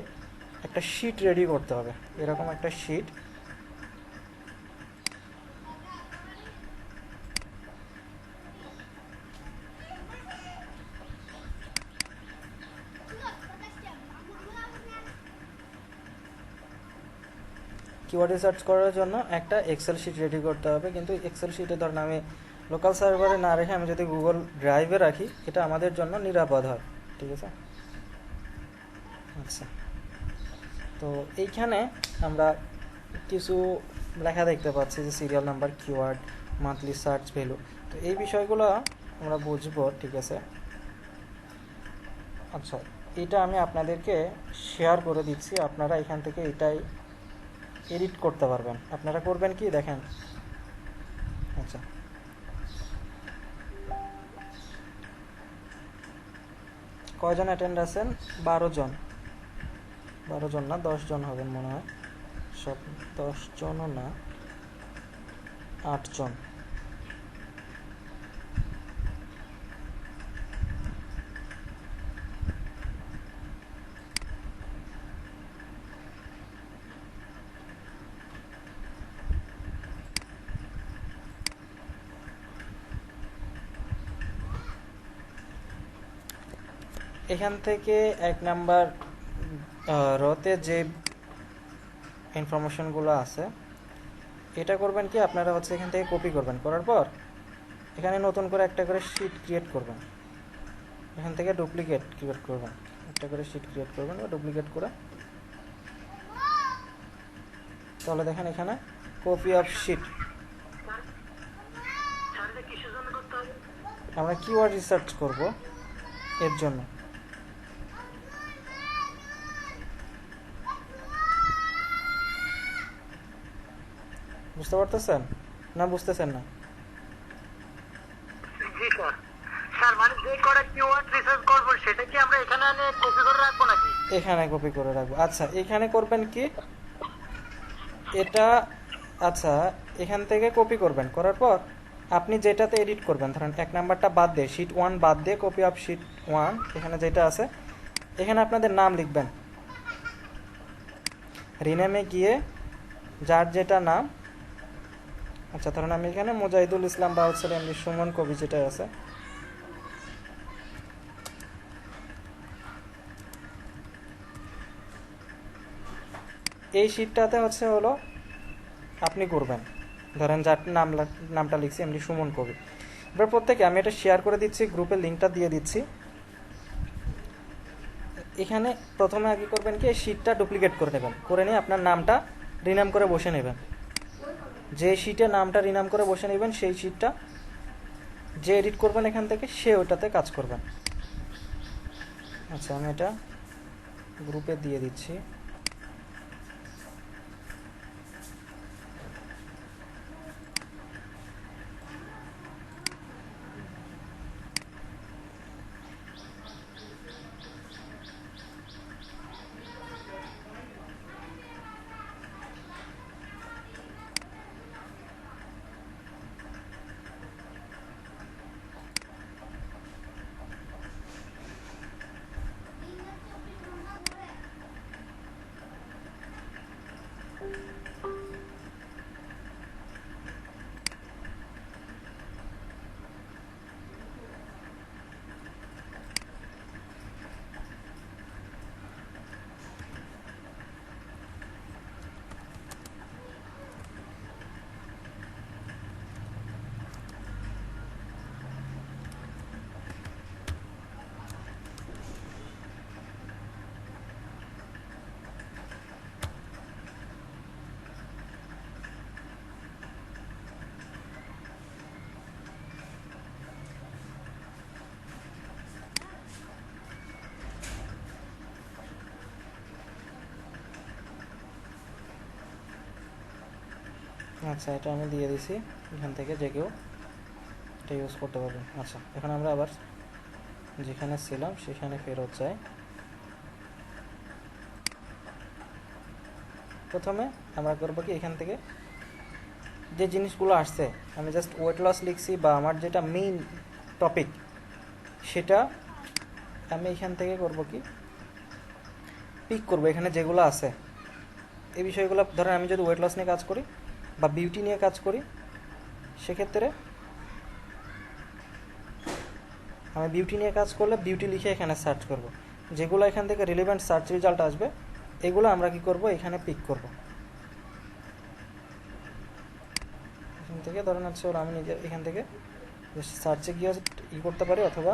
একটা শিট রেডি করতে হবে। এরকম একটা শিট, কিওয়ার্ড রিসার্চ করার জন্য একটা এক্সেল শিট রেডি করতে হবে। কিন্তু এক্সেল শিটে ধরেন আমি লোকাল সার্ভারে না রেখে আমি যদি গুগল ড্রাইভে রাখি, এটা আমাদের জন্য নিরাপদ হয়, ঠিক আছে? আচ্ছা, তো এইখানে আমরা কিছু লেখা দেখতে পাচ্ছি যে serial number, keyword, monthly search value. তো এই বিষয়গুলো আমরা বুঝবো, ঠিক আছে? আচ্ছা, এটা আমি আপনাদেরকে শেয়ার করে দিচ্ছি, আপনারা এখান থেকে এটাই এডিট করতে পারবেন। আপনারা করবেন কি দেখেন, আচ্ছা কয়জন অ্যাটেন্ড আছেন? 12 জন। 12 জন না 10 জন হবেন মনে হয়, সব 10 জনও না, 8 জন। এখান থেকে 1 নাম্বার রতে যে ইনফরমেশনগুলো আছে এটা করবেন কি আপনারা হচ্ছে এখান থেকে কপি করবেন, করার পর এখানে নতুন করে একটা করে শিট ক্রিয়েট করবেন, এখান থেকে ডুপ্লিকেট ক্রিয়েট করবেন, একটা করে শিট ক্রিয়েট করবেন বা ডুপ্লিকেট করে, তাহলে দেখেন এখানে কপি অফ শিট। আমরা কিওয়ার্ড রিসার্চ করব এর জন্য। বুঝতে পারতেছেন না বুঝতেছেন না? জি স্যার। স্যার মানে যে করে কিওয়ার্ড রিসার্চ করব সেটা কি আমরা এখানে এনে কপি করে রাখবো নাকি? এখানে কপি করে রাখবো। আচ্ছা এখানে করবেন কি, এটা আচ্ছা এখান থেকে কপি করবেন, করার পর আপনি যেটাতে এডিট করবেন, ধরেন 1 নাম্বারটা বাদ দিয়ে শিট 1 বাদ দিয়ে কপি অফ শিট 1 এখানে যেটা আছে এখানে আপনাদের নাম লিখবেন, রিনেমে গিয়ে যার যেটা নাম, আচ্ছা ধরেন আমি এখানে মুজাহিদুল ইসলাম বা হচ্ছে এমডি সুমন কবি যেটা আছে এই শিটটাতে হচ্ছে হলো আপনি করবেন, ধরেন যার নামটা লিখছি এমডি সুমন কবি। এবার প্রত্যেকে আমি এটা শেয়ার করে দিচ্ছি, গ্রুপের লিঙ্কটা দিয়ে দিচ্ছি। এখানে প্রথমে আগে করবেন কি এই শিটটা ডুপ্লিকেট করে নেবেন, করে নিয়ে আপনার নামটা রিনাম করে বসে নেবেন, যে শিটে নামটা রিনাম করে বসে নেবেন সেই শিটটা যে এডিট করবেন এখান থেকে সে ওটাতে কাজ করবেন। আচ্ছা আমি এটা গ্রুপে দিয়ে দিচ্ছি। আচ্ছা এটা আমি দিয়ে দিছি, এখান থেকে যে কেউ এটা ইউজ করতে পারবেন। আচ্ছা এখন আমরা আবার যেখানে ছিলাম সেখানে ফেরত যাই। প্রথমে আমরা করবো কি এখান থেকে যে জিনিসগুলো আসছে আমি জাস্ট ওয়েট লস লিখছি বা আমার যেটা মেইন টপিক সেটা আমি এখান থেকে করব কি পিক করব, এখানে যেগুলো আছে এই বিষয়গুলো, ধরেন আমি যদি ওয়েট লস নিয়ে কাজ করি বা বিউটি নিয়ে কাজ করি সেক্ষেত্রে আমি বিউটি নিয়ে কাজ করলে বিউটি লিখে এখানে সার্চ করব, যেগুলো এখান থেকে রিলেভেন্ট সার্চ রেজাল্ট আসবে এগুলো আমরা কি করব এখানে পিক করব। এখান থেকে ধরেন হচ্ছে আমি নিজের এখান থেকে সার্চে গিয়ে ই করতে পারি অথবা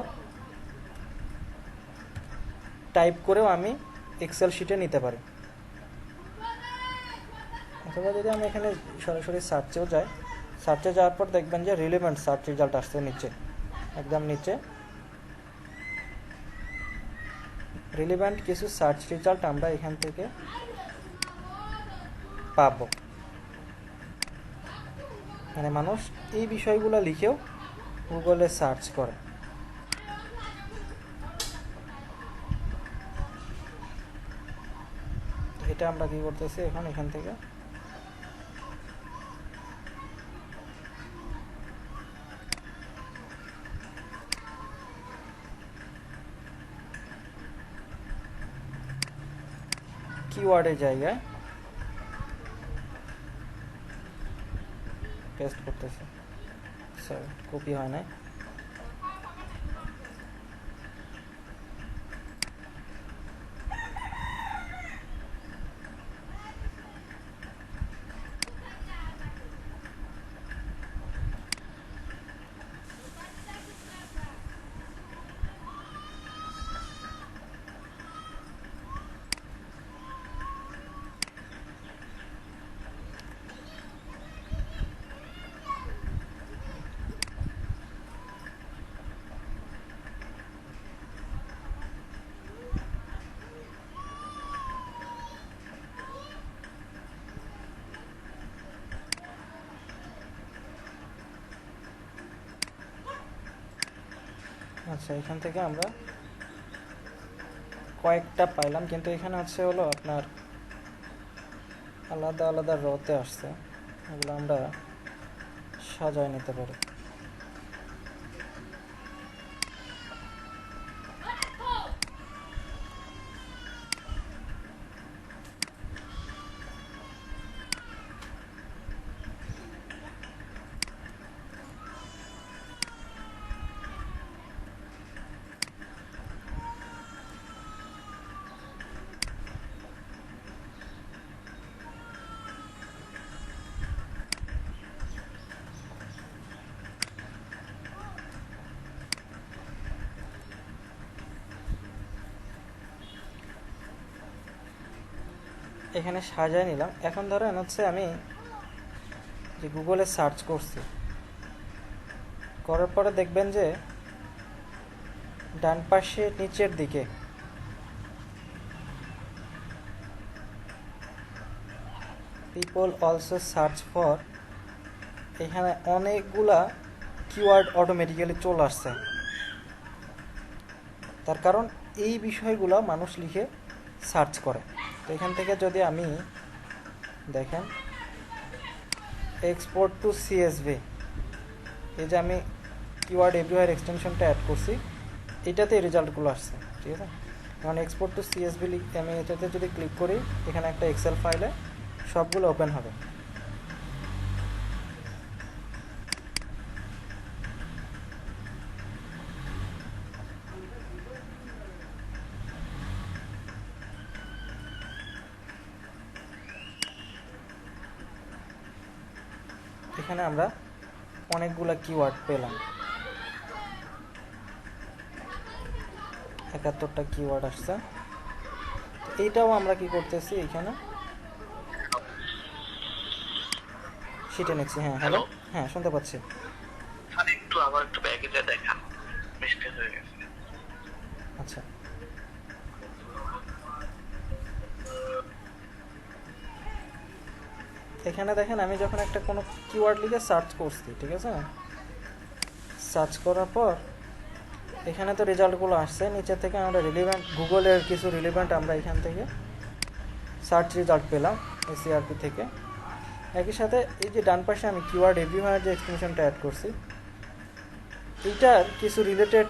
টাইপ করেও আমি এক্সেল শিটে নিতে পারি, অথবা যদি আমি এখানে সরাসরি সার্চেও যাই, সার্চে যাওয়ার পর দেখবেন যে রিলেভেন্ট সার্চ রেজাল্ট আসছে নিচে, একদম নিচে রিলেভেন্ট কিছু সার্চ রেজাল্ট আমরা এখান থেকে পাবো। মানে মানুষ এই বিষয়গুলো লিখেও গুগলে সার্চ করে। এটা আমরা কি করতেছি এখন এখান থেকে কিওয়ার্ডের জায়গায় পেস্ট করতেছি। সরি, কপি হয় না। আচ্ছা, এখান থেকে আমরা কয়েকটা পাইলাম, কিন্তু এখানে হচ্ছে হলো আপনার আলাদা আলাদা রতে আসছে, এগুলো আমরা সাজায় নিতে পারি। এখানে সাজায় নিলাম। এখন ধরেন হচ্ছে আমি যে গুগলে সার্চ করছি, করার পরে দেখবেন যে ডান পাশে নিচের দিকে পিপল অলসো সার্চ ফর, এখানে অনেকগুলা কিওয়ার্ড অটোমেটিক্যালি চলে আসছে। তার কারণ এই বিষয়গুলো মানুষ লিখে সার্চ করে। তো এখান থেকে যদি আমি দেখেন এক্সপোর্ট টু সিএসভি, এই যে আমি কিওয়ার্ড এভরিওয়্যার এক্সটেনশনটা অ্যাড করছি, এটাতে রেজাল্টগুলো আসছে। ঠিক আছে, এখন এক্সপোর্ট টু সিএসভি আমি এটাতে যদি ক্লিক করি, এখানে একটা এক্সেল ফাইলে সবগুলো ওপেন হবে। এখানে আমরা অনেকগুলা কিওয়ার্ড পেলাম, 71টা কিওয়ার্ড আসছে। এইটাও আমরা কি করতেছি, এখানে শিটে নিচ্ছি। হ্যাঁ, হ্যালো, হ্যাঁ শুনতে পাচ্ছি। একটু আবার একটু ব্যাগে দেখান, মিস্টেক হয়ে গেছে। আচ্ছা, এখানে দেখেন আমি যখন একটা কোনো কিওয়ার্ড লিখে সার্চ করছি, ঠিক আছে, সার্চ করার পর এখানে তো রেজাল্টগুলো আসছে। নিচে থেকে আমরা রিলেভেন্ট গুগলের কিছু রিলেভেন্ট আমরা এখান থেকে সার্চ রেজাল্ট পেলাম এসিআরপি থেকে। একই সাথে এই যে ডান পাশে আমি কিওয়ার্ড এভরিওয়্যার যে এক্সটেনশনটা অ্যাড করছি, এইটার কিছু রিলেটেড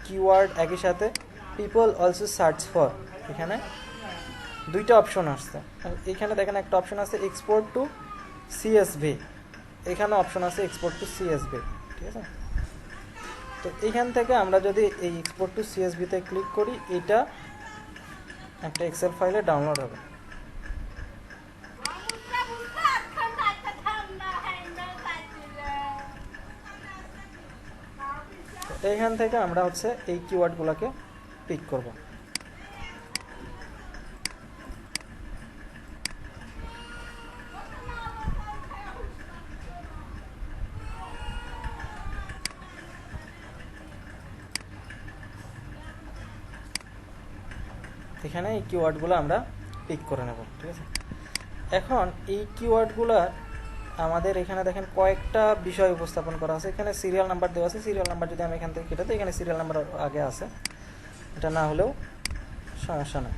কিওয়ার্ড, একই সাথে পিপল অলসো সার্চ ফর, এখানে দুইটা অপশন আসছে। এখানে দেখেন একটা অপশন আছে এক্সপোর্ট টু সিএসভি, এখানে অপশন আছে এক্সপোর্ট টু সিএসভি। ঠিক আছে, তো এইখান থেকে আমরা যদি এই এক্সপোর্ট টু সিএসভিতে ক্লিক করি, এটা একটা এক্সেল ফাইলে ডাউনলোড হবে। এইখান থেকে আমরা হচ্ছে এই কিওয়ার্ডগুলোকে পিক করব। এখানে এই কিওয়ার্ডগুলো আমরা পিক করে নেব। ঠিক আছে, এখন এই কিওয়ার্ডগুলোর আমাদের এখানে দেখেন কয়েকটা বিষয় উপস্থাপন করা আছে। এখানে সিরিয়াল নাম্বার দেওয়া আছে, সিরিয়াল নাম্বার যদি আমি এখান থেকে কেটে দিই, এখানে সিরিয়াল নাম্বার আগে আছে, এটা না হলেও সমস্যা নেই।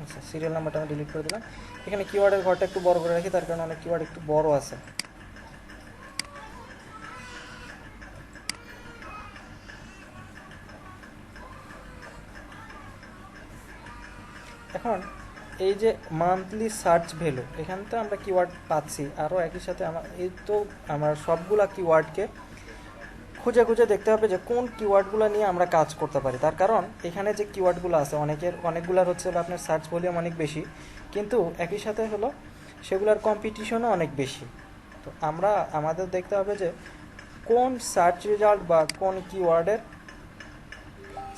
আচ্ছা, সিরিয়াল নাম্বারটা আমি ডিলিট করে দিলাম। এখানে কিওয়ার্ডের ঘরটা একটু বড় করে রাখি, তার কারণে অনেক কিওয়ার্ড একটু বড় আছে। এখন এই যে মান্থলি সার্চ ভ্যালু, এখান থেকে আমরা কিওয়ার্ড পাচ্ছি, আরও একই সাথে এই তো আমার সবগুলা কিওয়ার্ডকে খুঁজে খুঁজে দেখতে হবে যে কোন কিওয়ার্ডগুলো নিয়ে আমরা কাজ করতে পারি। তার কারণ এখানে যে কিওয়ার্ডগুলো আছে অনেকগুলোর হচ্ছে হলো আপনার সার্চ ভলিউম অনেক বেশি, কিন্তু একই সাথে হলো সেগুলোর কম্পিটিশনও অনেক বেশি। তো আমাদের দেখতে হবে যে কোন সার্চ রেজাল্ট বা কোন কিওয়ার্ডের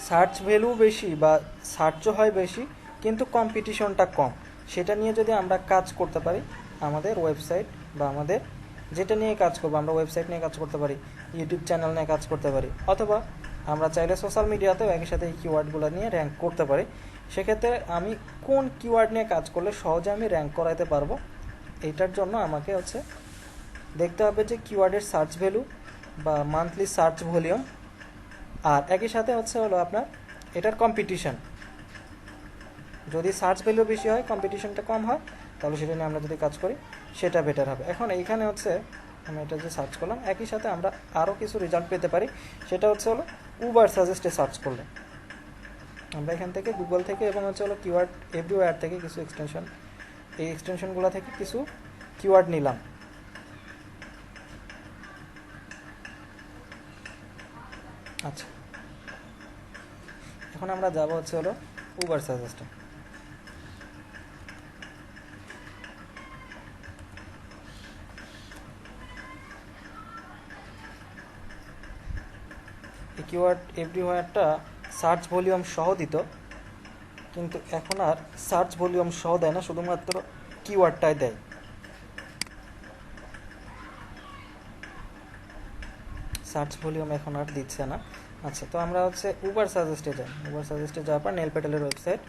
সার্চ ভ্যালু বেশি বা সার্চও হয় বেশি কিন্তু কম্পিটিশনটা কম, সেটা নিয়ে যদি আমরা কাজ করতে পারি, আমাদের ওয়েবসাইট বা আমাদের যেটা নিয়ে কাজ করবো, আমরা ওয়েবসাইট নিয়ে কাজ করতে পারি, ইউটিউব চ্যানেল নিয়ে কাজ করতে পারি, অথবা আমরা চাইলে সোশ্যাল মিডিয়াতেও একই সাথে এই কিওয়ার্ডগুলো নিয়ে র্যাঙ্ক করতে পারি। সেক্ষেত্রে আমি কোন কিওয়ার্ড নিয়ে কাজ করলে সহজে আমি র্যাঙ্ক করাতে পারবো, এইটার জন্য আমাকে হচ্ছে দেখতে হবে যে কিওয়ার্ডের সার্চ ভ্যালু বা মান্থলি সার্চ ভলিউম, আর একই সাথে হচ্ছে হলো আপনার এটার কম্পিটিশন। যদি সার্চ ভ্যালু বেশি হয়, কম্পিটিশনটা কম হয়, তাহলে সেটা নিয়ে আমরা যদি কাজ করি সেটা বেটার হবে। এখন এইখানে হচ্ছে আমি এটা যে সার্চ করলাম, একই সাথে আমরা আরও কিছু রেজাল্ট পেতে পারি। সেটা হচ্ছে হলো উবার সাজেস্টে সার্চ করলে আমরা এখান থেকে গুগল থেকে এবং হচ্ছে হলো কিওয়ার্ড এভরিওয়্যার থেকে কিছু এক্সটেনশন, এই এক্সটেনশনগুলো থেকে কিছু কিওয়ার্ড নিলাম। আচ্ছা, এখন আমরা যাব হচ্ছে হলো উবার সাজেস্টে। এই কিওয়ার্ড এভরিওয়্যারটা সার্চ ভলিউম সহ দিত, কিন্তু এখন আর সার্চ ভলিউম সহ দেয় না, শুধুমাত্র কিওয়ার্ডটাই দেয়। সার্চ ভলিউম এখন আর দিচ্ছে না। আচ্ছা, তো আমরা হচ্ছে উবার সাজেস্টে যাই। উবার সাজেস্টে যাওয়ার পর নেল পেটেলের ওয়েবসাইট,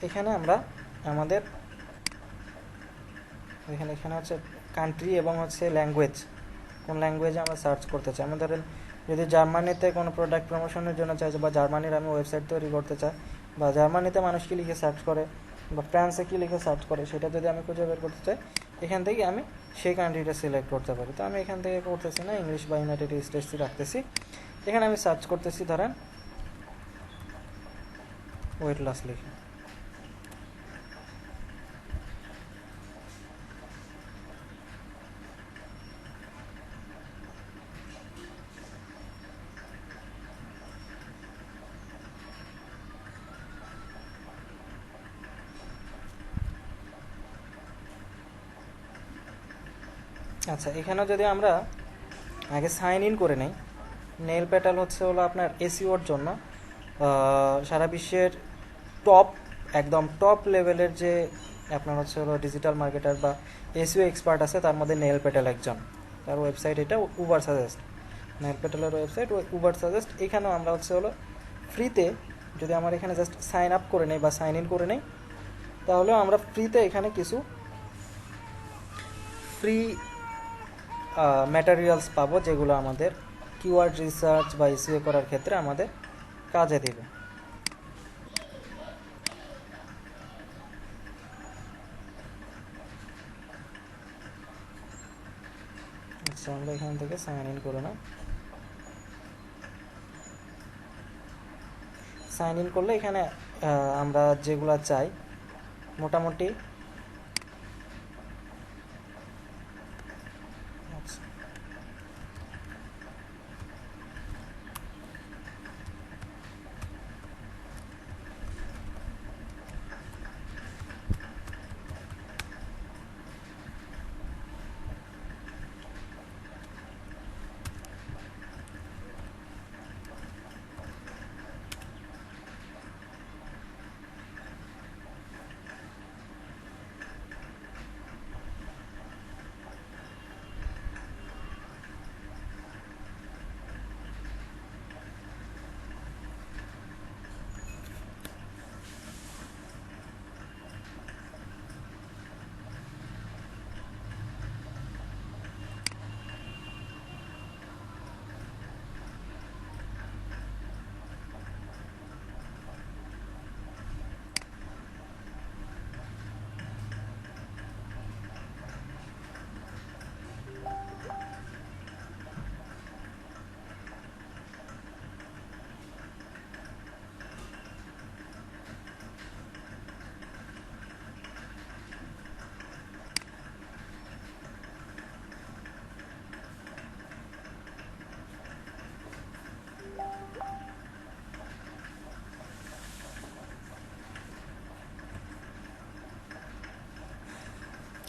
এখানে আমরা আমাদের এখানে হচ্ছে কান্ট্রি এবং হচ্ছে ল্যাঙ্গুয়েজ, কোন ল্যাঙ্গুয়েজে আমরা সার্চ করতে চাই। আমাদের যদি জার্মানিতে কোনো প্রোডাক্ট প্রমোশনের জন্য চাই, বা জার্মানির আমি ওয়েবসাইট তৈরি করতে চাই, বা জার্মানিতে মানুষ কি লিখে সার্চ করে, বা ফ্রান্সে কি লিখে সার্চ করে, সেটা যদি আমি খুঁজে বের করতে চাই, এখান থেকে আমি সেই কান্ট্রিটা সিলেক্ট করতে পারি। তো আমি এখান থেকে করতেছি না, ইংলিশ বা ইউনাইটেড স্টেটসই রাখতেছি। এখানে আমি সার্চ করতেছি ধরেন ওয়েট লস লিখে। আচ্ছা, এখানেও যদি আমরা আগে সাইন ইন করে নেই, নেল পেটাল হচ্ছে হলো আপনার এসইওর জন্য সারা বিশ্বের একদম টপ লেভেলের যে আপনার হচ্ছে হলো ডিজিটাল মার্কেটার বা এসইও এক্সপার্ট আছে, তার মধ্যে নেল পেটাল একজন। তার ওয়েবসাইট এটা উবার সাজেস্ট, নেল পেটালের ওয়েবসাইট উবার সাজেস্ট। এখানেও আমরা হচ্ছে হলো ফ্রিতে, যদি আমার এখানে জাস্ট সাইন আপ করে নেই বা সাইন ইন করে নেই, তাহলেও আমরা ফ্রিতে এখানে কিছু ফ্রি ম্যাটেরিয়ালস পাবো, যেগুলো আমাদের কিওয়ার্ড রিসার্চ বা এসইও করার ক্ষেত্রে আমাদের কাজে দেবে। আচ্ছা, আমরা এখান থেকে সাইন ইন করে নাও। সাইন ইন করলে এখানে আমরা যেগুলো চাই মোটামুটি,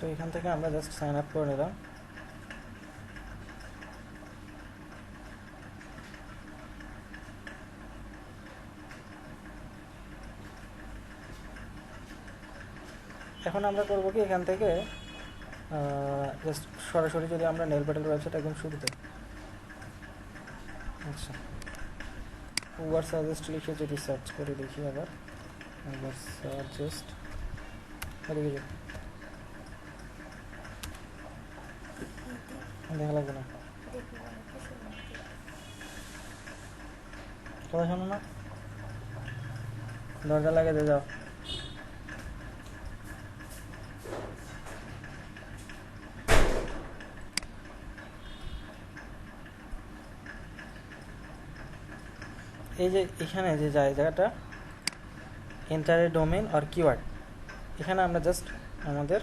তো এখান থেকে আমরা জাস্ট সাইন আপ করে নিলাম। এখন আমরা করবো কি, এখান থেকে জাস্ট সরাসরি যদি আমরা নেল প্যাটেল ওয়েবসাইট একদম শুরুতে, আচ্ছা উবার সাজেস্ট লিখে যদি সার্চ করে দেখি, আবার উবার সাজেস্ট এদিকে যাও, দেখা লাগবে না, কথা শোনো না, দরজা লাগে দিয়ে যাও। এই যে এখানে যে জায়গাটা এন্টার এ ডোমেইন আর কিওয়ার্ড, এখানে আমরা জাস্ট আমাদের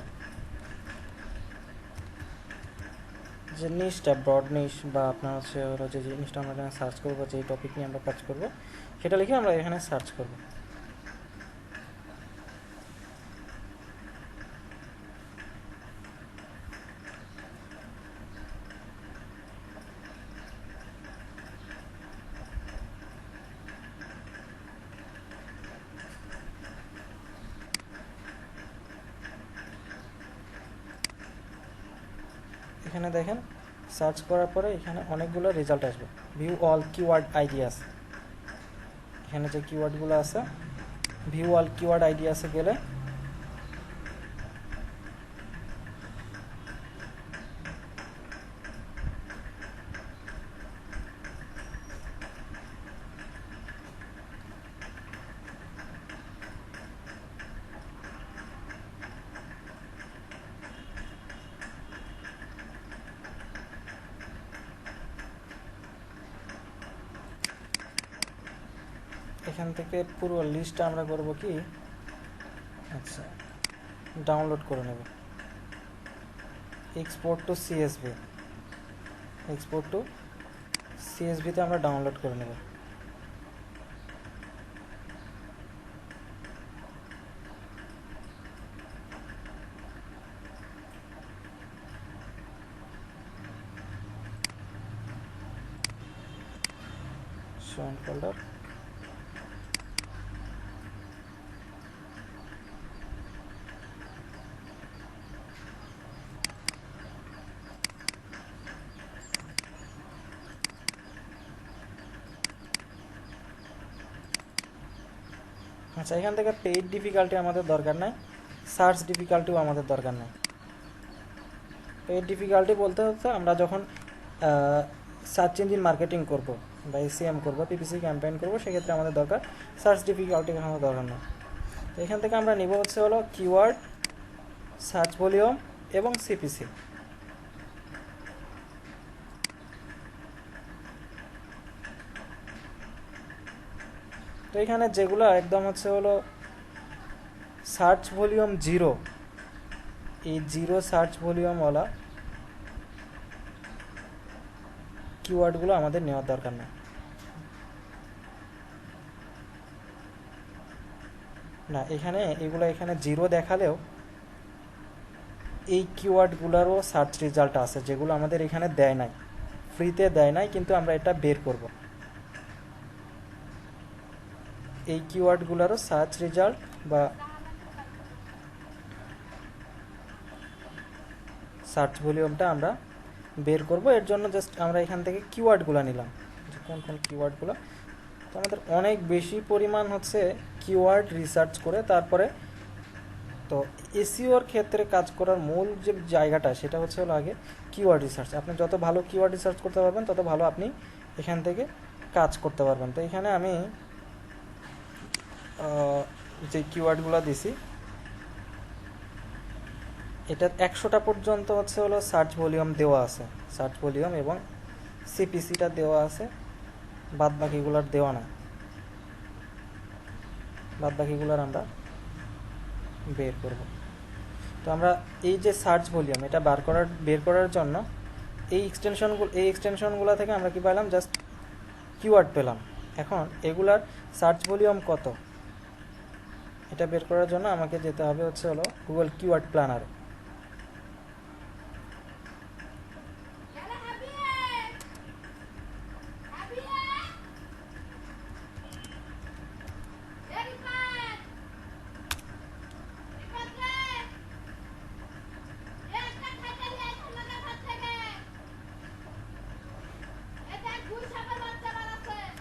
যে নিশটা ব্রড নিশ বা আপনার হচ্ছে ওরা যে জিনিসটা আমরা এখানে সার্চ করবো, যে টপিক নিয়ে আমরা কাজ করব, সেটা লিখে আমরা এখানে সার্চ করব। এখানে দেখেন সার্চ করার পরে এখানে অনেকগুলো রেজাল্ট আসবে, ভিউ অল কিওয়ার্ড আইডিয়াস, এখানে যে কিওয়ার্ডগুলো আছে ভিউ অল কিওয়ার্ড আইডিয়াসে গেলে এখান থেকে পুরো লিস্টটা আমরা করব কি, আচ্ছা ডাউনলোড করে নেব, export to CSV, export to সিএসভিতে আমরা ডাউনলোড করে নেব। শো ফোল্ডার, আচ্ছা এখান থেকে পেইড ডিফিকাল্টি আমাদের দরকার নাই, সার্চ ডিফিকাল্টিও আমাদের দরকার নাই। পেইড ডিফিকাল্টি বলতে হচ্ছে আমরা যখন সার্চ ইঞ্জিন মার্কেটিং করব বা এসিএম করব, পিপিসি ক্যাম্পেইন করব, সেক্ষেত্রে আমাদের দরকার, সার্চ ডিফিকাল্টি আমাদের দরকার না। তো এখান থেকে আমরা নিব হচ্ছে হলো কিওয়ার্ড, সার্চ ভলিউম এবং সিপিসি। তো এখানে যেগুলো একদম হচ্ছে হলো সার্চ ভলিউম 0, এই 0 সার্চ ভলিউমওয়ালা কিওয়ার্ডগুলো আমাদের নেওয়ার দরকার না। না এখানে এগুলো এখানে 0 দেখালেও এই কিওয়ার্ডগুলোরও সার্চ রেজাল্ট আছে, যেগুলো আমাদের এখানে দেয় নাই, ফ্রিতে দেয় নাই, কিন্তু আমরা এটা বের করব। এই কিওয়ার্ডগুলোরও সার্চ রেজাল্ট বা সার্চ ভলিউমটা আমরা বের করব। এর জন্য জাস্ট আমরা এখান থেকে কিওয়ার্ডগুলো নিলাম, কোন কোন কিওয়ার্ডগুলো। তো আমাদের অনেক বেশি পরিমাণ হচ্ছে কিওয়ার্ড রিসার্চ করে তারপরে, তো এসইওর ক্ষেত্রে কাজ করার মূল যে জায়গাটা সেটা হচ্ছে হলো আগে কিওয়ার্ড রিসার্চ। আপনি যত ভালো কিওয়ার্ড রিসার্চ করতে পারবেন তত ভালো আপনি এখান থেকে কাজ করতে পারবেন। তো এখানে আমি যে কিওয়ার্ডগুলো দিছি এটা 100টা পর্যন্ত হচ্ছে হলো সার্চ ভলিউম দেওয়া আছে, সার্চ ভলিউম এবং সিপিসিটা দেওয়া আছে, বাদ বাকিগুলোর দেওয়া না, বাদ বাকিগুলোর আমরা বের করব। তো আমরা এই যে সার্চ ভলিউম এটা বের করার জন্য এই এক্সটেনশনগুলো থেকে আমরা কি পেলাম, জাস্ট কিওয়ার্ড পেলাম। এখন এগুলার সার্চ ভলিউম কত এটা বের করার জন্য আমাকে যেতে হবে হচ্ছে হলো গুগল কিওয়ার্ড প্ল্যানারে।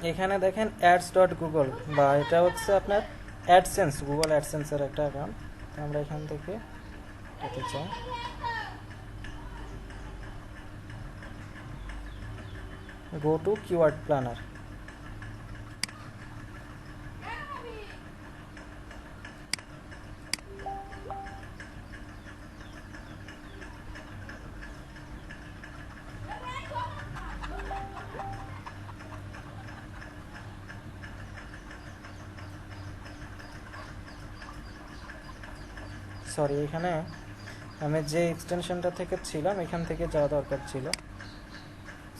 এখানে দেখেন ads.google বা এটা হচ্ছে আপনার অ্যাডসেন্স, গুগল অ্যাডসেন্সের একটা অ্যাকাউন্ট। তো আমরা এখান থেকে এটাতে চাই, go to keyword planner. Sorry, এখানে আমি যে এক্সটেনশনটা থেকে ছিলাম এখান থেকে যাওয়া দরকার ছিল,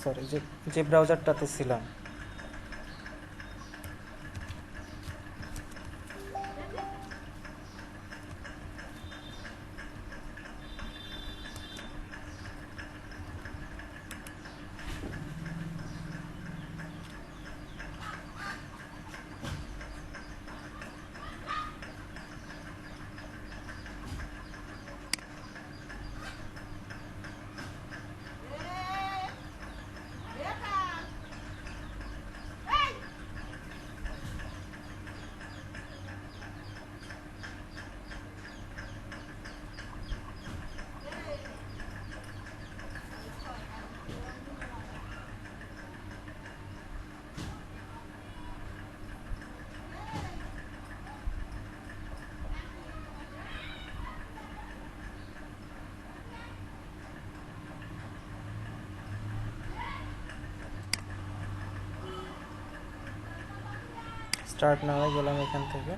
সরি, যে যে ব্রাউজারটাতে ছিলাম। স্টার্ট নামে গেলাম এখান থেকে।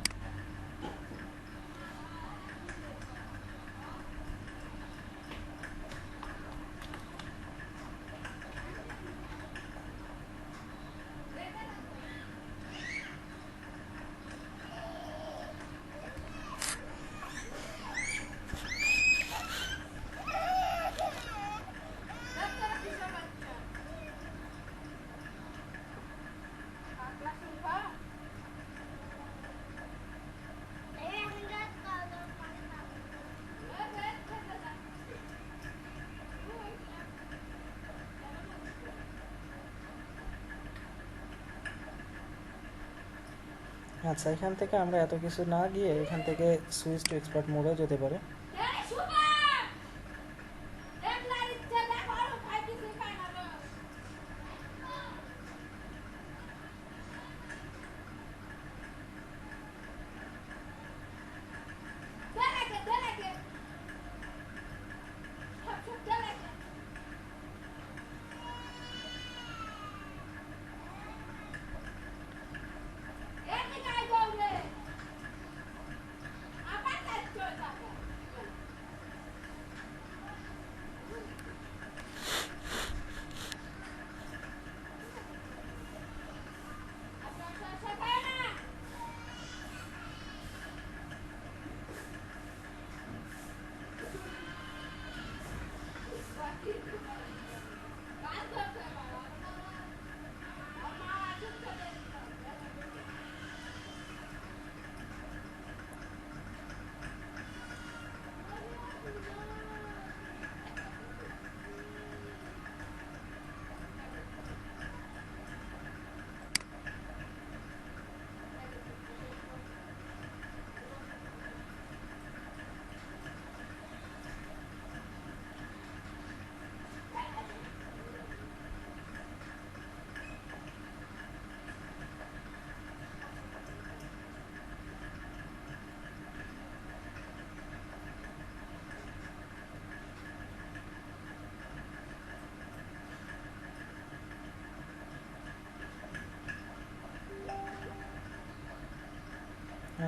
আচ্ছা, এখান থেকে আমরা এত কিছু না গিয়ে এখান থেকে সুইচ টু এক্সপার্ট মোডে যেতে পারে।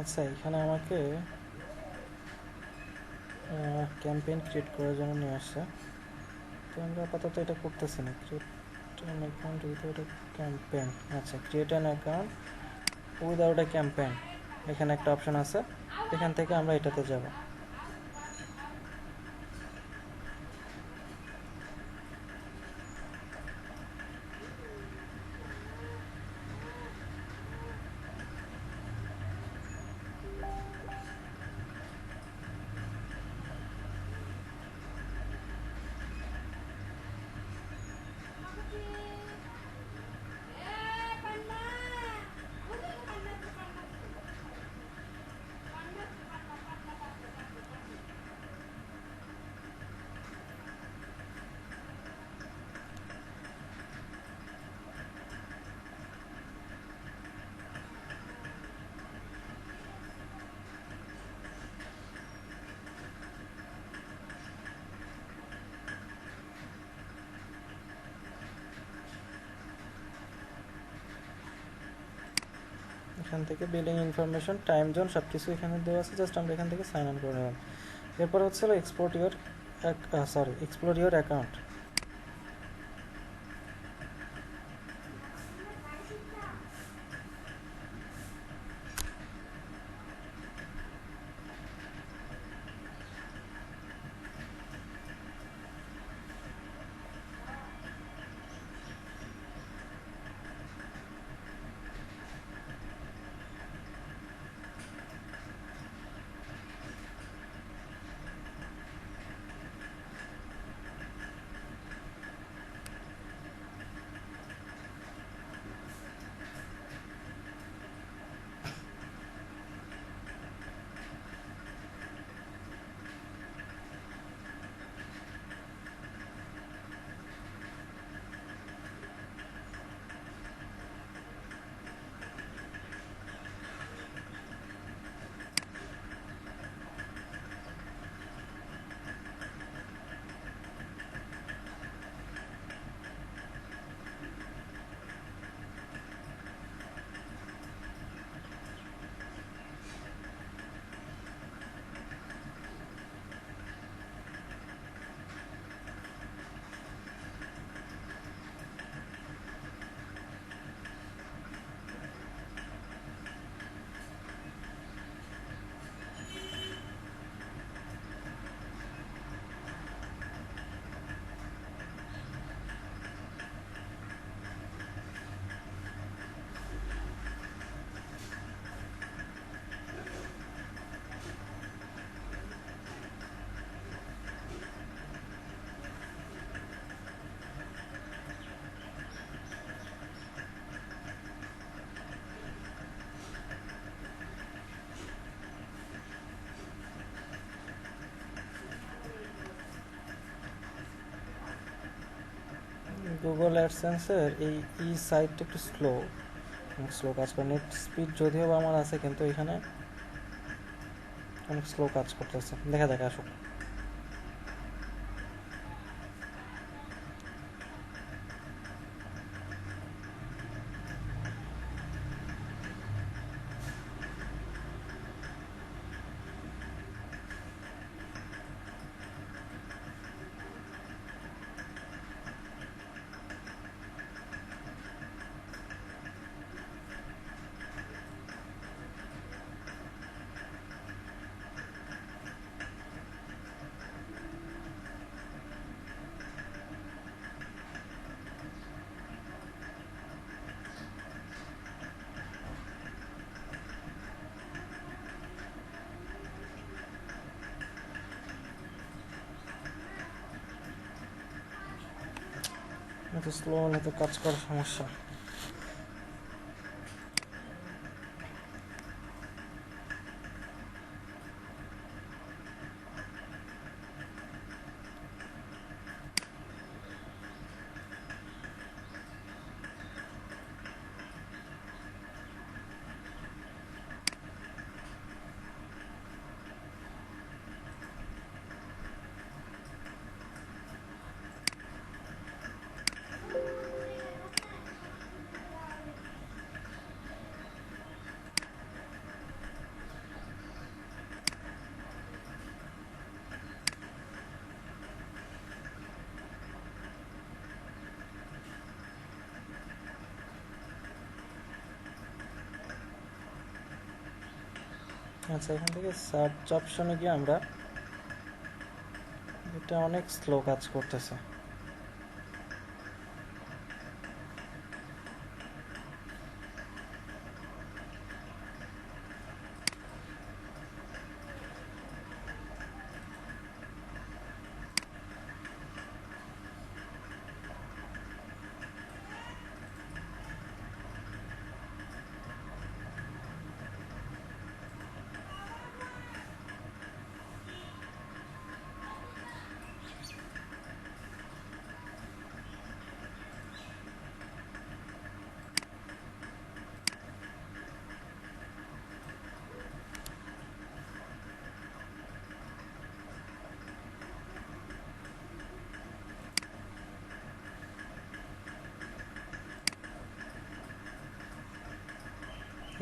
আচ্ছা, এখানে আমাকে ক্যাম্পেইন ক্রিয়েট করার জন্য নিয়ে আসছে। তো আমরা আপাতত এটা করতেছি না। Create an account without a campaign. আচ্ছা, create an account without a campaign, এখানে একটা অপশন আছে, এখান থেকে আমরা এটাতে যাব। এখান থেকে বিলিং ইনফরমেশন, টাইম জোন সব কিছু এখানে দেওয়া আছে, জাস্ট আমরা এখান থেকে সাইন ইন করে নিলাম। এরপর হচ্ছে এক্সপ্লোর ইউর অ্যাকাউন্ট। গুগল অ্যাডসেন্সের এই সাইটটা একটু স্লো কাজ করে। নেট স্পিড যদিও বা আমার আছে, কিন্তু এখানে অনেক স্লো কাজ করতেছে। দেখা যাক আসুক। এত স্লো হলে তো কাজ করার সমস্যা। আচ্ছা, এখান থেকে সার্চ অপশনে গিয়ে আমরা, এটা অনেক স্লো কাজ করতেছে।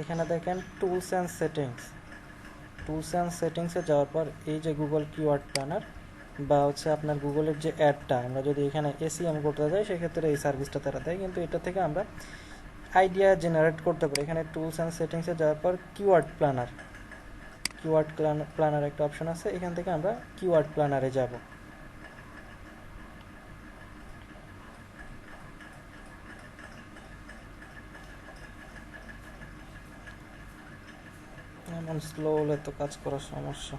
এখানে দেখেন টুলস অ্যান্ড সেটিংসে যাওয়ার পর এই যে গুগল কিওয়ার্ড প্ল্যানার বা হচ্ছে আপনার গুগলের যে অ্যাডটা আমরা যদি এখানে এসিএম করতে যাই সেক্ষেত্রে এই সার্ভিসটা তারা দেয়, কিন্তু এটা থেকে আমরা আইডিয়া জেনারেট করতে পারি। এখানে টুলস অ্যান্ড সেটিংসে যাওয়ার পর কিওয়ার্ড প্ল্যানার একটা অপশন আছে, এখান থেকে আমরা কিওয়ার্ড প্ল্যানারে যাব। এমন স্লো হলে তো কাজ করার সমস্যা।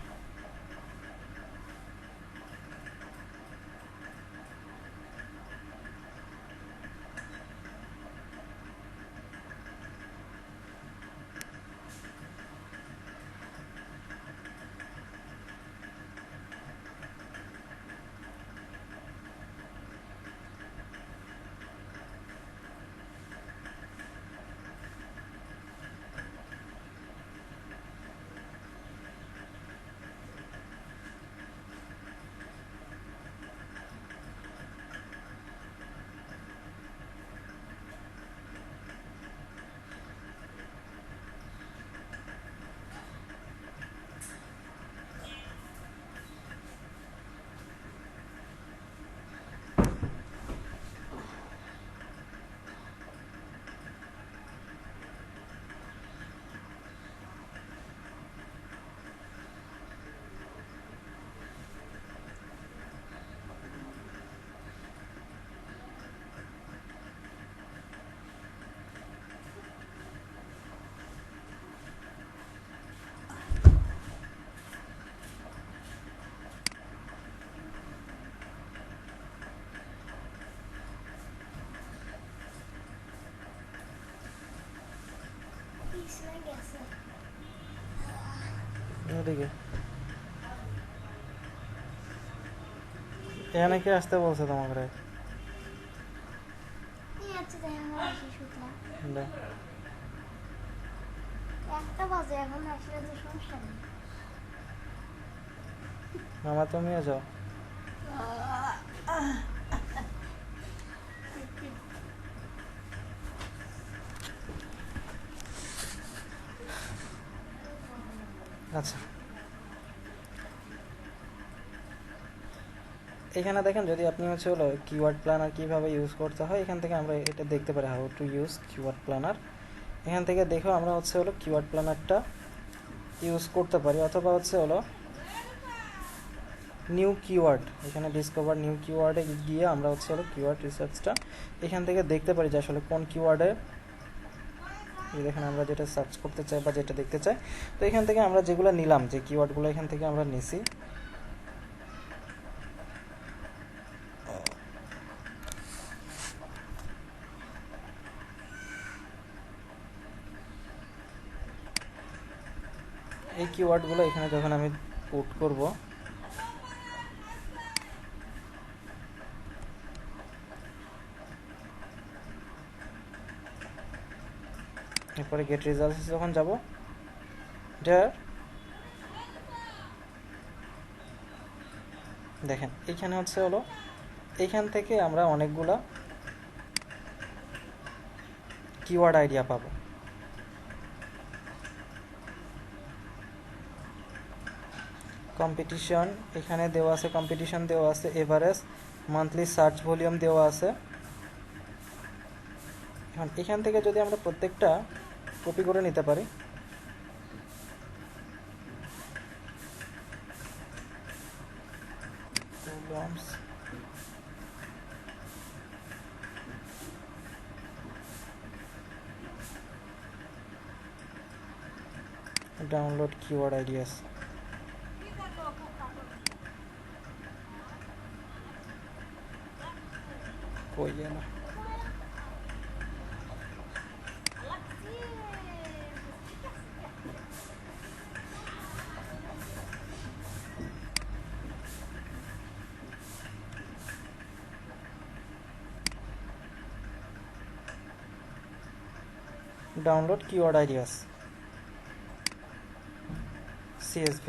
এদিকে এখানে কে আসতে বলছে তোমাকে? মামা তুমিও যাও। আচ্ছা, এখানে দেখেন যদি আপনি হচ্ছে হলো কিওয়ার্ড প্ল্যানার কীভাবে ইউজ করতে হয় এখান থেকে আমরা এটা দেখতে পারি, how to use keyword planner. এখান থেকে দেখেও আমরা হচ্ছে হলো কিওয়ার্ড প্ল্যানারটা ইউজ করতে পারি, অথবা হচ্ছে হলো নিউ কিওয়ার্ড, এখানে ডিসকভার নিউ কিওয়ার্ডে গিয়ে আমরা হচ্ছে হলো কিওয়ার্ড রিসার্চটা এখান থেকে দেখতে পারি যে আসলে কোন কিওয়ার্ডে দেখেন আমরা যেটা সার্চ করতে চাই বা যেটা দেখতে চাই। তো এখান থেকে আমরা যেগুলো নিলাম, যে কিওয়ার্ডগুলো এখান থেকে আমরা নিছি, এই কিওয়ার্ডগুলো এখানে যখন আমি পুট করব এরপরে গেট রেজাল্টস যখন যাব, দেখেন এখানে হচ্ছে হলো এখান থেকে আমরা অনেকগুলা কিওয়ার্ড আইডিয়া পাবো। কম্পিটিশন এখানে দেওয়া আছে, কম্পিটিশন দেওয়া আছে, এভারেজ মান্থলি সার্চ ভলিউম দেওয়া আছে। এখন এখান থেকে যদি আমরা প্রত্যেকটা কপি করে নিতে পারি, ডাউনলোড কিওয়ার্ড আইডিয়াস, কই গেল? Download keyword ideas CSV।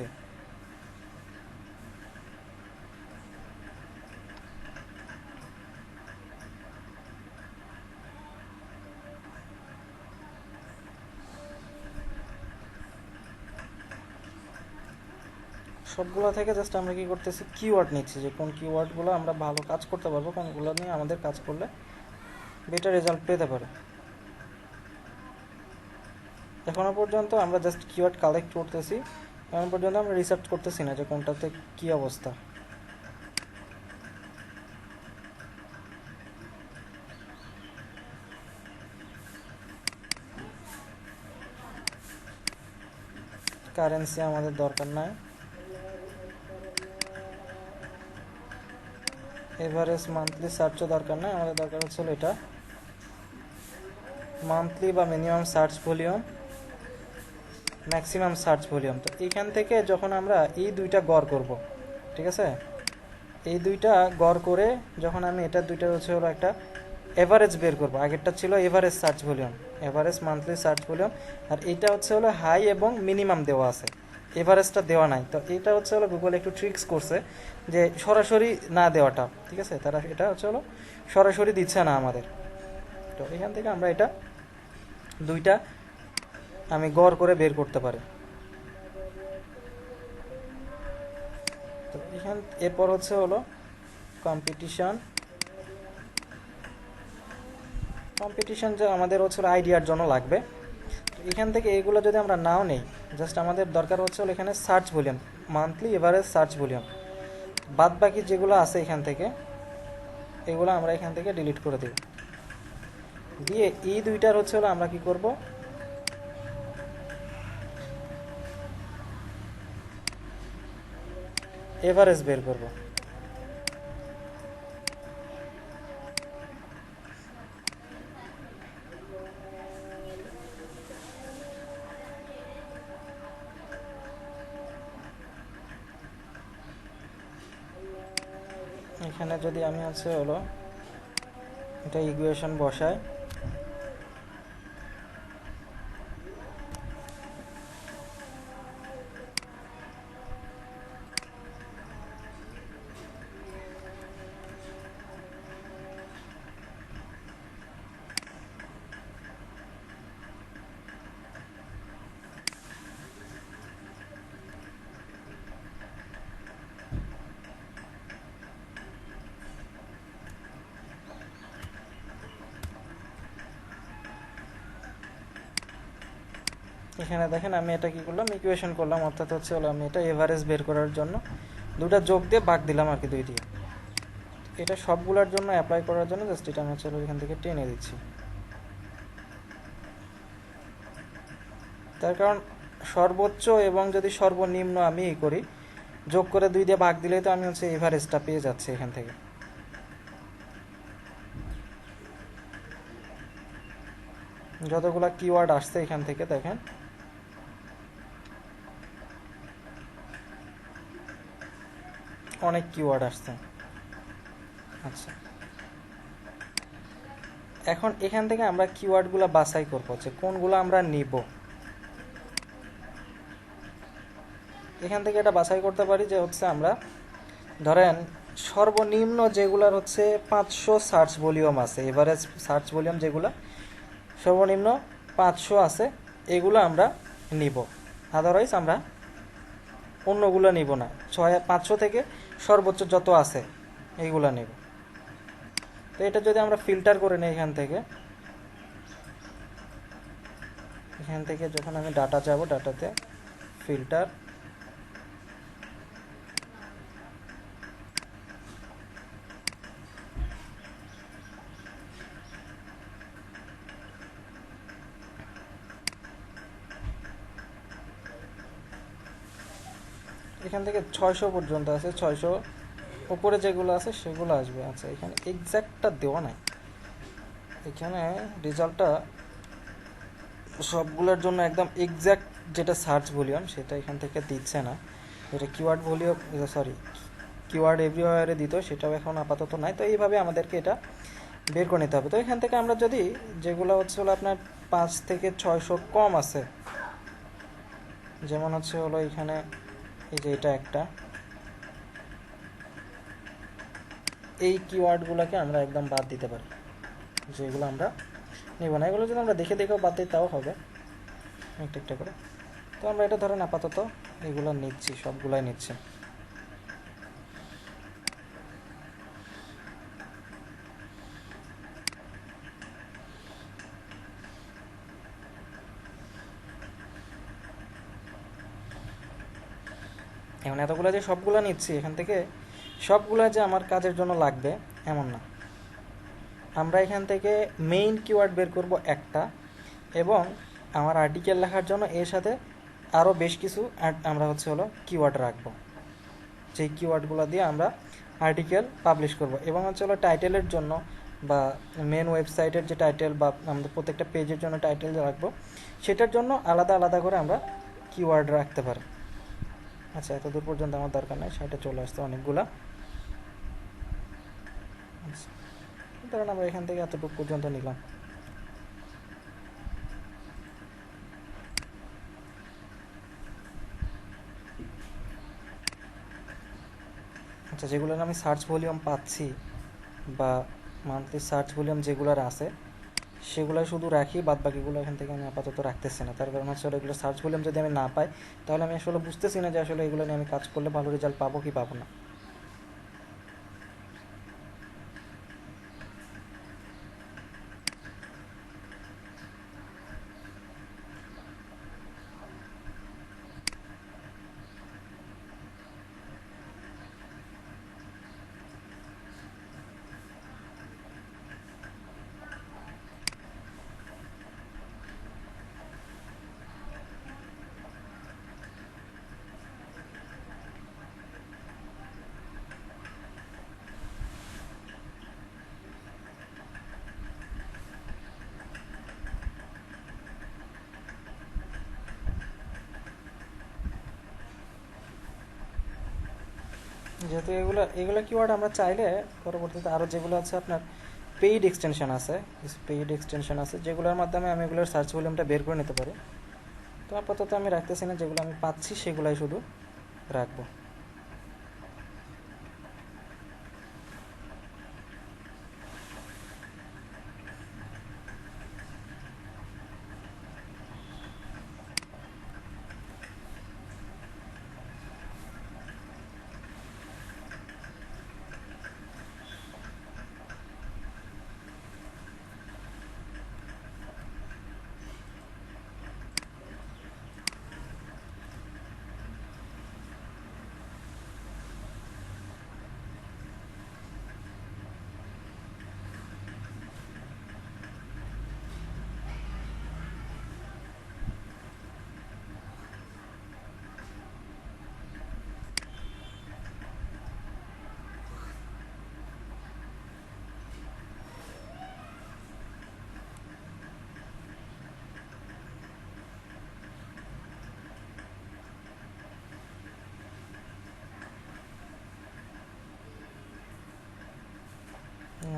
সবগুলো থেকে জাস্ট আমরা কি করতেছি, কিওয়ার্ড নিচ্ছি, যে কোন কিওয়ার্ডগুলো আমরা ভালো কাজ করতে পারবো, কোনগুলো নিয়ে আমাদের কাজ করলে বেটার রেজাল্ট পেতে পারে। এখনো পর্যন্ত আমরা জাস্ট কিওয়ার্ড কালেক্ট করতেছি, এখন পর্যন্ত আমরা রিসার্চ করতেছি না যে কোনটাতে কি অবস্থা। কারেন্সি আমাদের দরকার নাই, এভারেজ মান্থলি সার্চও দরকার নাই, আমাদের দরকার হচ্ছিল এটা মান্থলি বা minimum search volume, maximum search volume. তো এইখান থেকে যখন আমরা এই দুইটা গড় করব, ঠিক আছে, এই দুইটা গড় করে যখন আমি এটা দুইটা হচ্ছে হলো একটা এভারেজ বের করব, আগেরটা ছিল average search volume, average monthly search volume, আর এইটা হচ্ছে হলো হাই এবং মিনিমাম দেওয়া আছে, এভারেজটা দেওয়া নাই। তো এটা হচ্ছে হলো গুগল একটু ট্রিক্স করছে যে সরাসরি না দেওয়াটা, ঠিক আছে, তারা এটা হচ্ছে হলো সরাসরি দিচ্ছে না আমাদের। তো এখান থেকে আমরা এটা দুইটা আমি গড় করে বের করতে পারি। তো এরপর হচ্ছে হলো কম্পিটিশন যে আমাদের হচ্ছে আইডিয়ার জন্য লাগবে। তো এখান থেকে এগুলো যদি আমরা নাও নেই, জাস্ট আমাদের দরকার হচ্ছে হলো এখানে search volume, monthly average search volume, বাদ বাকি যেগুলো আছে এখান থেকে এগুলো আমরা এখান থেকে ডিলিট করে দেব। দিয়ে এই দুইটার হচ্ছে হলো আমরা কি করব, এভারেজ বের করব। এখানে যদি আমি হচ্ছে হলো এটা ইকুয়েশন বসাই, এখানে দেখেন আমি এটা কি করলাম, ইকুয়েশন করলাম, অর্থাৎ হচ্ছে হলো আমি এটা এভারেজ বের করার জন্য দুটা যোগ দিয়ে ভাগ দিলাম আর কি, দুই দিয়ে। এটা সবগুলোর জন্য অ্যাপ্লাই করার জন্য জাস্ট এটা আমি হচ্ছে এখান থেকে টেনে দিচ্ছি, তার কারণ সর্বোচ্চ এবং যদি সর্বনিম্ন আমি করি, যোগ করে দুই দিয়ে ভাগ দিলেই তো আমি হচ্ছে এভারেজটা পেয়ে যাচ্ছি এখান থেকে। যতগুলা কিওয়ার্ড আসছে এখান থেকে দেখেন, অনেক কিওয়ার্ড আসছে। আচ্ছা, এখন এখান থেকে আমরা কিওয়ার্ডগুলো বাছাই করবো যে কোনগুলো আমরা নিব। এখান থেকে এটা বাছাই করতে পারি যে হচ্ছে আমরা ধরেন সর্বনিম্ন যেগুলার হচ্ছে 500 সার্চ ভলিউম আছে, এভারেজ সার্চ ভলিউম যেগুলো সর্বনিম্ন 500 আছে, এগুলো আমরা নিব, আদারওয়াইজ আমরা অন্যগুলো নিব না। 500 থেকে সর্বোচ্চ যত আছে এইগুলো নেব। তো এটা যদি আমরা ফিল্টার করে নিই এখান থেকে যখন আমি ডাটা যাব, ডাটাতে ফিল্টার, এখান থেকে 600 পর্যন্ত আছে, 600 উপরে যেগুলো আছে সেগুলো আসবে। আচ্ছা, এখানে এক্স্যাক্টটা দেওয়া নাই, এখানে রেজাল্টটা সবগুলোর জন্য একদম এক্স্যাক্ট যেটা সার্চ ভলিউম সেটা এখান থেকে দিচ্ছে না। যেটা কিওয়ার্ড ভলিউম, সরি কিওয়ার্ড এভরিওয়্যারে দিত, সেটাও এখন আপাতত নাই। তো এইভাবে আমাদেরকে এটা বের করে নিতে হবে। তো এখান থেকে আমরা যদি যেগুলো হচ্ছে হলো আপনার 5 থেকে 600 কম আছে, যেমন হচ্ছে হলো এখানে এই যে এটা একটা, এই কিওয়ার্ডগুলোকে আমরা একদম বাদ দিতে পারি, যেগুলো আমরা নেব না। এগুলো যদি আমরা দেখেও বাদ দিই তাও হবে একটা একটা করে। তো আমরা এটা ধরেন আপাতত এগুলো নিচ্ছি, সবগুলাই নিচ্ছি। এখন এতগুলো যে সবগুলো নিচ্ছি, এখান থেকে সবগুলো যে আমার কাজের জন্য লাগবে এমন না। আমরা এখান থেকে মেইন কিওয়ার্ড বের করব একটা, এবং আমার আর্টিকেল লেখার জন্য এর সাথে আরও বেশ কিছু আমরা কিওয়ার্ড রাখবো, যেই কিওয়ার্ডগুলো দিয়ে আমরা আর্টিকেল পাবলিশ করব। এবং টাইটেলের জন্য বা মেন ওয়েবসাইটের যে টাইটেল বা আমাদের প্রত্যেকটা পেজের জন্য টাইটেল রাখবো, সেটার জন্য আলাদা আলাদা করে আমরা কিওয়ার্ড রাখতে পারি। আচ্ছা, এতদূর পর্যন্ত আমার দরকার নেই, সেটা চলে আসছে অনেকগুলা। আচ্ছা, ধরেন আমরা এখান থেকে এতটুকু পর্যন্ত নিলাম। আচ্ছা, যেগুলোর আমি সার্চ ভলিউম পাচ্ছি বা মান্থলি সার্চ ভলিউম যেগুলোর আছে সেগুলো শুধু রাখি, বাদ বাকিগুলো এখান থেকে আমি আপাতত রাখতেছি না। তার কারণ এগুলো সার্চ ভলিউম যদি আমি না পাই, তাহলে আমি বুঝতেছি না যে এগুলো নিয়ে আমি কাজ করলে ভালো রেজাল্ট পাবো কি পাবো না। যেহেতু এগুলো কিওয়ার্ড আমরা চাইলে পরবর্তীতে আরও যেগুলো আছে আপনার পেইড এক্সটেনশন আছে যেগুলোর মাধ্যমে আমি এগুলোর সার্চ ভলিউমটা বের করে নিতে পারি। তো আপাতত আমি রাখতেছি না, যেগুলো আমি পাচ্ছি সেগুলাই শুধু রাখবো।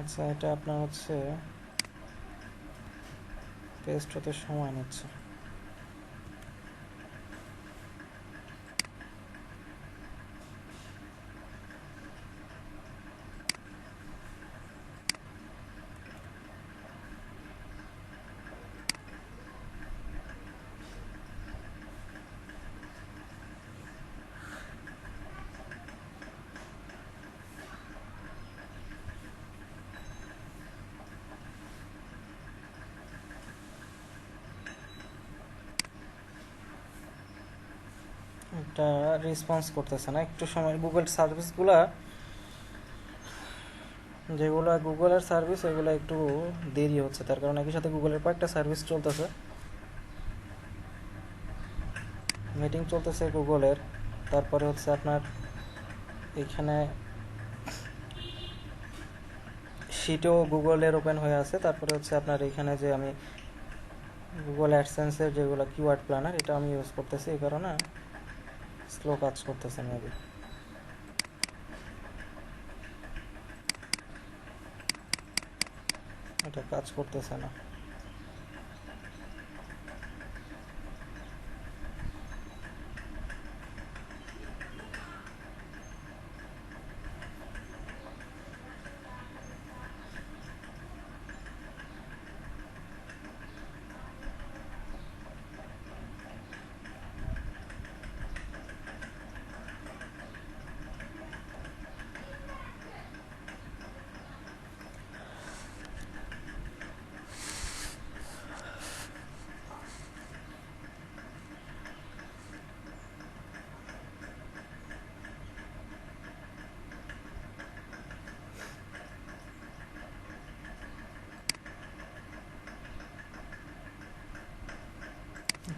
আচ্ছা, এটা আপনার পেস্ট হতে সময় নিচ্ছে। এটা রেসপন্স করতেছে না, একটু সময়। গুগল সার্ভিসগুলো, যেগুলো গুগলের সার্ভিস, এগুলো একটু দেরি হচ্ছে, তার কারণ একই সাথে গুগলের কয়েকটা সার্ভিস চলতেছে, মিটিং চলতেছে গুগলের, তারপরে আপনার এখানে শিটও গুগলের ওপেন হয়ে আছে, তারপরে আপনার এখানে যে আমি গুগল অ্যাডসেন্সের যেগুলো কিওয়ার্ড প্ল্যানার, এটা আমি ইউজ করতেছি, এই কারণে স্লো কাজ করতেছে মেবি। এটা কাজ করতেছে না।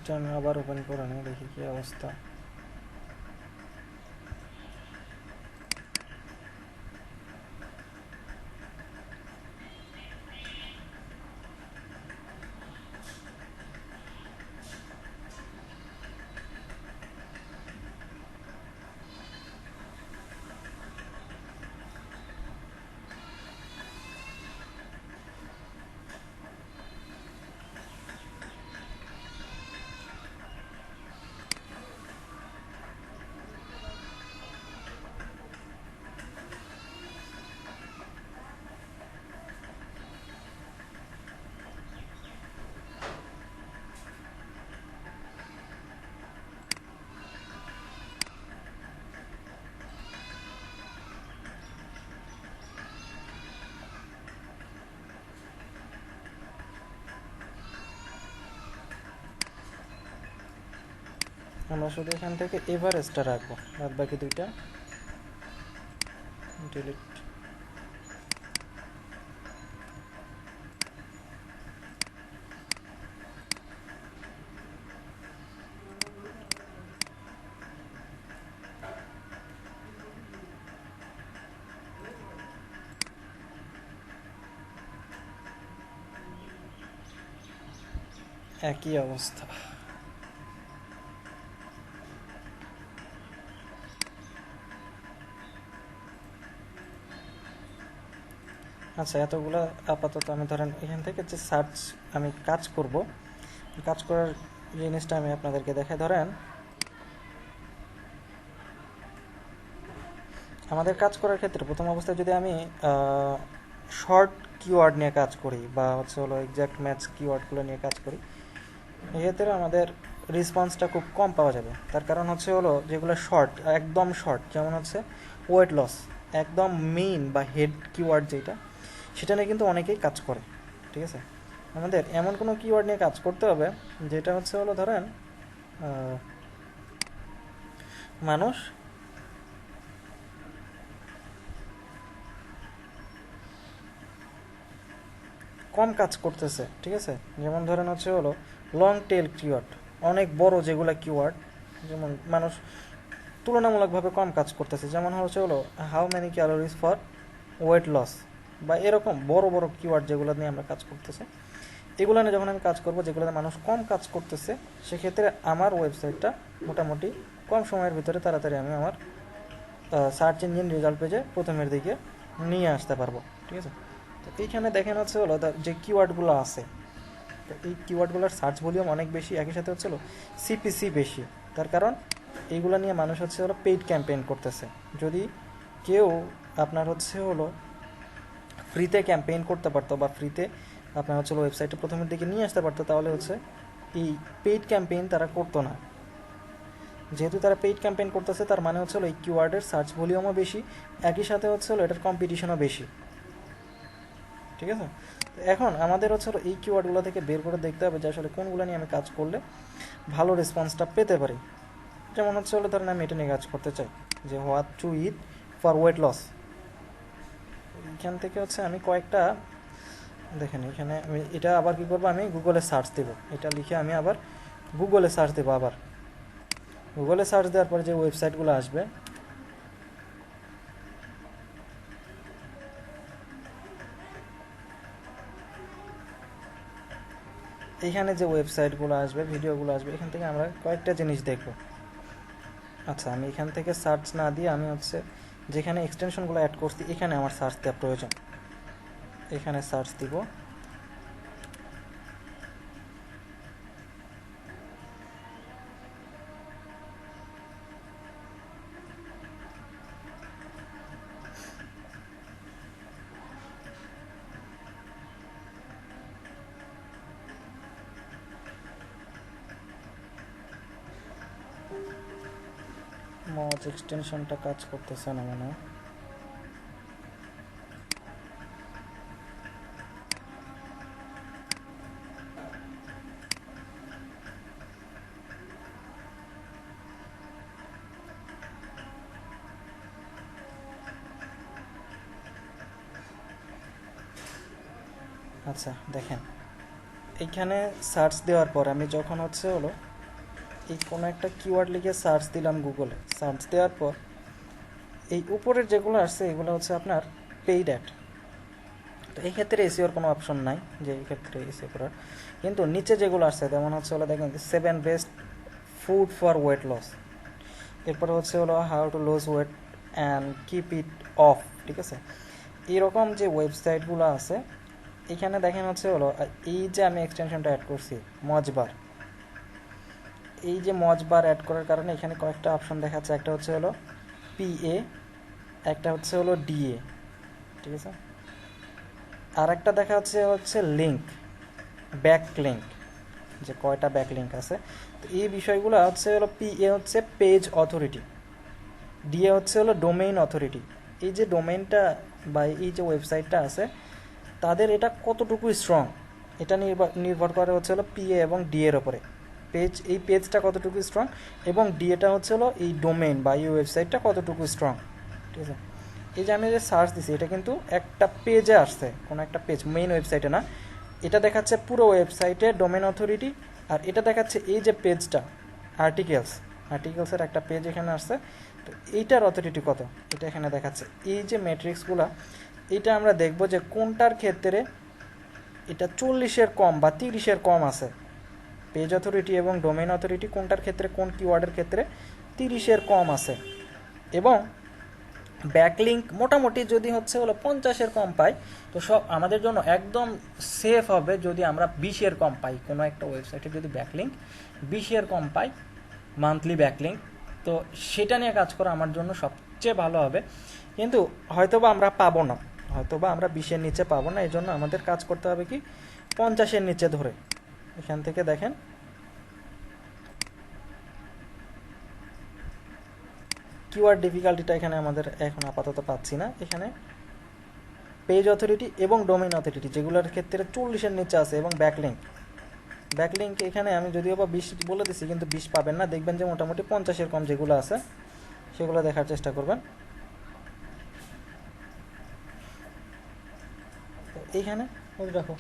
এটা আমি আবার ওপেন করে নিই, দেখি কি অবস্থা। আমরা শুধু এখান থেকে এভারেস্টটা রাখবো, বাদ বাকি দুইটা ডিলিট। একই অবস্থা। আচ্ছা, এতগুলো আপাতত আমি ধরেন এখান থেকে যে সার্চ আমি কাজ করব, কাজ করার জিনিসটা আমি আপনাদেরকে দেখাই। ধরেন আমাদের কাজ করার ক্ষেত্রে প্রথম অবস্থায় যদি আমি শর্ট কিওয়ার্ড নিয়ে কাজ করি বা হচ্ছে হলো এক্সাক্ট ম্যাচ কিওয়ার্ডগুলো নিয়ে কাজ করি, এক্ষেত্রে আমাদের রেসপন্সটা খুব কম পাওয়া যাবে। তার কারণ হচ্ছে হলো যেগুলো শর্ট, একদম শর্ট, যেমন হচ্ছে ওয়েট লস, একদম মেইন বা হেড কিওয়ার্ড যেটা, সেটা নিয়ে কিন্তু অনেকেই কাজ করে। ঠিক আছে, আমাদের এমন কোনো কিওয়ার্ড নিয়ে কাজ করতে হবে যেটা হচ্ছে হলো ধরেন মানুষ কম কাজ করতেছে। ঠিক আছে, যেমন ধরেন হচ্ছে হলো লং টেল কিওয়ার্ড, অনেক বড় যেগুলো কিওয়ার্ড, যেমন মানুষ তুলনামূলকভাবে কম কাজ করতেছে, যেমন হচ্ছে হলো how many calories for weight loss, বা এরকম বড় বড় কিওয়ার্ড যেগুলো নিয়ে আমরা কাজ করতেছি, এগুলো নিয়ে যখন আমি কাজ করবো, যেগুলোতে মানুষ কম কাজ করতেছে, সেক্ষেত্রে আমার ওয়েবসাইটটা মোটামুটি কম সময়ের ভিতরে তাড়াতাড়ি আমি আমার সার্চ ইঞ্জিন রেজাল্ট পেজে প্রথমের দিকে নিয়ে আসতে পারবো। ঠিক আছে, তো এইখানে দেখেন হচ্ছে হলো যে কিওয়ার্ডগুলো আছে, তো এই কিওয়ার্ডগুলোর সার্চ ভলিউম অনেক বেশি, একই সাথে হচ্ছে হলো সিপিসি বেশি। তার কারণ এইগুলো নিয়ে মানুষ হচ্ছে হলো পেইড ক্যাম্পেইন করতেছে। যদি কেউ আপনার হচ্ছে হলো ফ্রিতে ক্যাম্পেইন করতে পারতো বা ফ্রিতে আপনার হচ্ছে ওয়েবসাইটে প্রথমের দিকে নিয়ে আসতে পারতো, তাহলে হচ্ছে এই পেইড ক্যাম্পেইন তারা করতো না। যেহেতু তারা পেইড ক্যাম্পেইন করতেছে, তার মানে হচ্ছে হলো এই কিওয়ার্ডের সার্চ ভলিউমও বেশি, একই সাথে হচ্ছে হলো এটার কম্পিটিশনও বেশি। ঠিক আছে, এখন আমাদের হচ্ছে হলো এই কিওয়ার্ডগুলো থেকে বের করে দেখতে হবে যে আসলে কোনগুলো নিয়ে আমি কাজ করলে ভালো রেসপন্সটা পেতে পারি। যেমন হচ্ছে হলো ধরেন আমি এটা নিয়ে কাজ করতে চাই যে what to eat for weight loss. এখান থেকে হচ্ছে আমি কয়েকটা দেখেন, এখানে আমি এটা আবার কি করবো, আমি গুগলে সার্চ দেবো, এটা লিখে আমি আবার গুগলে সার্চ দেবো। আবার গুগলে সার্চ দেওয়ার পরে যে ওয়েবসাইটগুলো আসবে, এইখানে যে ওয়েবসাইটগুলো আসবে, ভিডিওগুলো আসবে, এখান থেকে আমরা কয়েকটা জিনিস দেখব। আচ্ছা, আমি এখান থেকে সার্চ না দিয়ে আমি হচ্ছে যেখানে এক্সটেনশনগুলো অ্যাড করছি এখানে আমার সার্চ দেওয়া প্রয়োজন, এখানে সার্চ দিব। মজ এক্সটেনশনটা কাজ করতেছে না মনে হয়। আচ্ছা দেখেন, এইখানে সার্চ দেওয়ার পর আমি যখন হচ্ছে হলো এই কোনো একটা কিওয়ার্ড লিখে সার্চ দিলাম গুগলে, সার্চ দেওয়ার পর এই উপরের যেগুলো আসছে এগুলো হচ্ছে আপনার পেইড অ্যাড। তো এই ক্ষেত্রে এসিওর কোনো অপশন নাই যে এই ক্ষেত্রে এসিও করার, কিন্তু নিচে যেগুলো আসছে তেমন হচ্ছে হলো দেখেন 7 best food for weight loss, এরপরে হচ্ছে হলো how to lose weight and keep it off, ঠিক আছে। এইরকম যে ওয়েবসাইটগুলো আছে এখানে দেখেন হচ্ছে হলো এই যে আমি এক্সটেনশনটা অ্যাড করছি মজবার, এই যে মজবার অ্যাড করার কারণে এখানে কয়েকটা অপশন দেখাচ্ছে, একটা হচ্ছে হলো পিএ, একটা হচ্ছে হলো ডিএ, ঠিক আছে। আর একটা দেখা হচ্ছে লিঙ্ক, ব্যাক লিঙ্ক, যে কয়টা ব্যাক লিঙ্ক আছে। তো এই বিষয়গুলো হচ্ছে হলো পিএ হচ্ছে পেজ অথরিটি, ডিএ হচ্ছে হলো ডোমেইন অথরিটি। এই যে ডোমেইনটা বা এই যে ওয়েবসাইটটা আছে তাদের এটা কতটুকু স্ট্রং, এটা নির্ভর করে হচ্ছে হলো পিএ এবং ডিএর ওপরে। এই পেজটা কতটুকু স্ট্রং এবং ডিএটা হচ্ছে হলো এই ডোমেইন বা এই ওয়েবসাইটটা কতটুকু স্ট্রং, ঠিক আছে। এই যে আমি যে সার্চ দিছি এটা কিন্তু একটা পেজে আসছে, কোনো একটা পেজ, মেইন ওয়েবসাইটে না। এটা দেখাচ্ছে পুরো ওয়েবসাইটে ডোমেইন অথরিটি, আর এটা দেখাচ্ছে এই যে পেজটা আর্টিকেলসের একটা পেজ এখানে আসছে। তো এইটার অথরিটি কত এটা এখানে দেখাচ্ছে। এই যে ম্যাট্রিক্সগুলা এটা আমরা দেখব যে কোনটার ক্ষেত্রে এটা 40-এর কম বা 30-এর কম আছে, পেজ অথরিটি এবং ডোমেইন অথরিটি কোনটার ক্ষেত্রে, কোন কিওয়ার্ডের ক্ষেত্রে 30-এর কম আছে, এবং ব্যাকলিঙ্ক মোটামুটি যদি হচ্ছে হলো 50-এর কম পাই, তো সব আমাদের জন্য একদম সেফ হবে যদি আমরা 20-এর কম পাই। কোনো একটা ওয়েবসাইটে যদি ব্যাকলিঙ্ক 20-এর কম পাই মান্থলি ব্যাকলিঙ্ক, তো সেটা নিয়ে কাজ করা আমার জন্য সবচেয়ে ভালো হবে। কিন্তু হয়তোবা আমরা পাবো না, হয়তোবা আমরা 20-এর নিচে পাবো না, এই জন্য আমাদের কাজ করতে হবে কি 50-এর নিচে ধরে। এখান থেকে দেখেন কিওয়ার্ড ডিফিকাল্টিটা এখানে আমাদের এখন আপাতত পাচ্ছি না। এখানে পেজ অথরিটি এবং ডোমেইন অথরিটি যেগুলোর ক্ষেত্রে 40-এর নিচে আছে, এবং ব্যাকলিঙ্ক এখানে আমি যদিও বা 20 বলে দিচ্ছি কিন্তু 20 পাবেন না, দেখবেন যে মোটামুটি 50-এর কম যেগুলো আছে সেগুলো দেখার চেষ্টা করবেন। এইখানে দেখো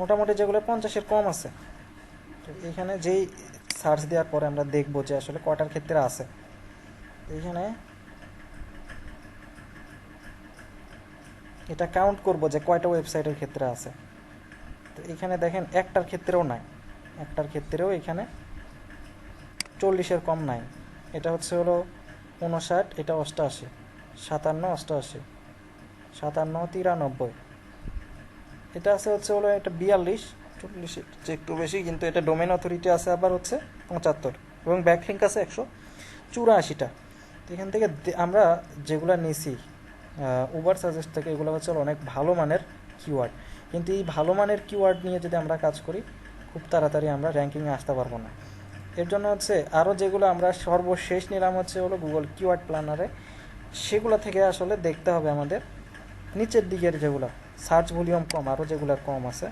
মোটামুটি যেগুলো 50-এর কম আছে, তো এইখানে যেই সার্চ দেওয়ার পরে আমরা দেখবো যে আসলে কটার ক্ষেত্রে আছে। এইখানে এটা কাউন্ট করব যে কয়টা ওয়েবসাইটের ক্ষেত্রে আছে। তো এখানে দেখেন একটার ক্ষেত্রেও নাই, একটার ক্ষেত্রেও এখানে 40-এর কম নাই। এটা হচ্ছে হলো 59, এটা 88, 57, 88, 57, 93, এটা আছে হচ্ছে হলো এটা 42, 40 যে একটু বেশি, কিন্তু এটা ডোমেইন অথরিটি আছে আবার হচ্ছে 75, এবং ব্যাকলিঙ্ক আছে 184টা। তো এখান থেকে আমরা যেগুলো নিছি উবার সাজেস্ট থেকে, এগুলো হচ্ছে অনেক ভালো মানের কিওয়ার্ড, কিন্তু এই ভালো মানের কিওয়ার্ড নিয়ে যদি আমরা কাজ করি খুব তাড়াতাড়ি আমরা র্যাঙ্কিংয়ে আসতে পারবো না। এর জন্য হচ্ছে আরও যেগুলো আমরা সর্বশেষ নিলাম হচ্ছে হলো গুগল কিওয়ার্ড প্ল্যানারে, সেগুলো থেকে আসলে দেখতে হবে আমাদের নিচের দিকের যেগুলো সার্চ ভলিউম কম, আরও যেগুলোর কম আছে।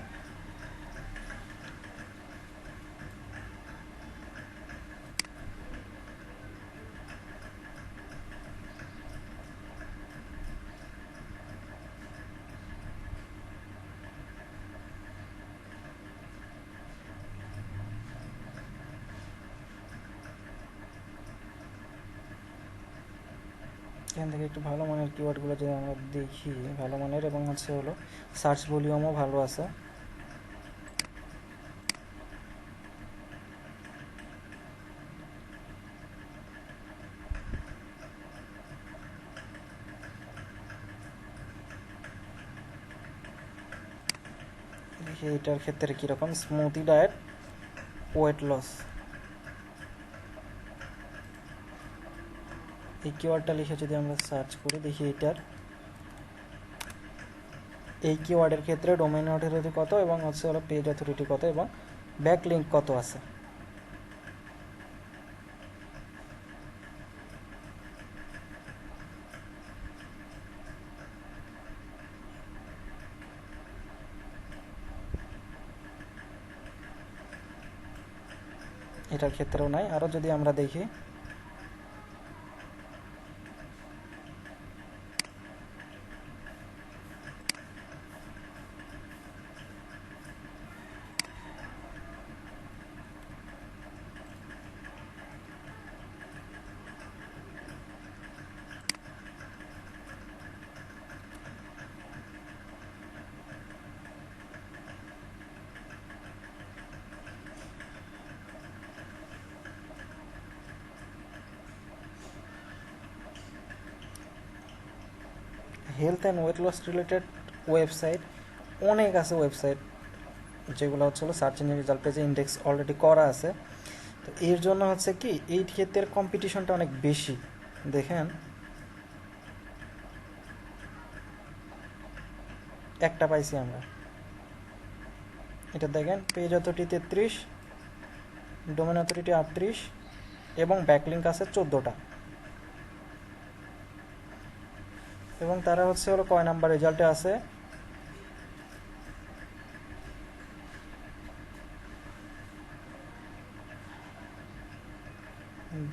এখান থেকে একটু ভালো মানের কিওয়ার্ডগুলো যদি আমরা দেখি, ভালো মানের এবং হচ্ছে হলো সার্চ ভলিউমও ভালো আছে। দেখি এটার ক্ষেত্রে কীরকম, স্মুথি ডায়েট ওয়েট লস, এই কিওয়ার্ডটা লিখে যদি আমরা সার্চ করি দেখি এটার এই কিওয়ার্ডের ক্ষেত্রে ডোমেইন অথরিটি কত এবং হচ্ছে হলো পেজ অথরিটি কত এবং ব্যাক লিঙ্ক কত আছে। এটার ক্ষেত্রেও নাই। আরও যদি আমরা দেখি health and weight loss related website অনেক আছে, ওয়েবসাইট যেগুলো হচ্ছে হলো সার্চ ইঞ্জিন রেজাল্ট পেজে ইন্ডেক্স অলরেডি করা আছে। তো এর জন্য হচ্ছে কি এই ক্ষেত্রের কম্পিটিশনটা অনেক বেশি। দেখেন একটা পাইছি আমরা, এটা দেখেন পেজ অথরিটি 33, ডোমেন অথরিটি 38 এবং ব্যাকলিঙ্ক আছে 14টা। এবং তারা হচ্ছে হলো কয় নাম্বার রেজাল্টে আছে,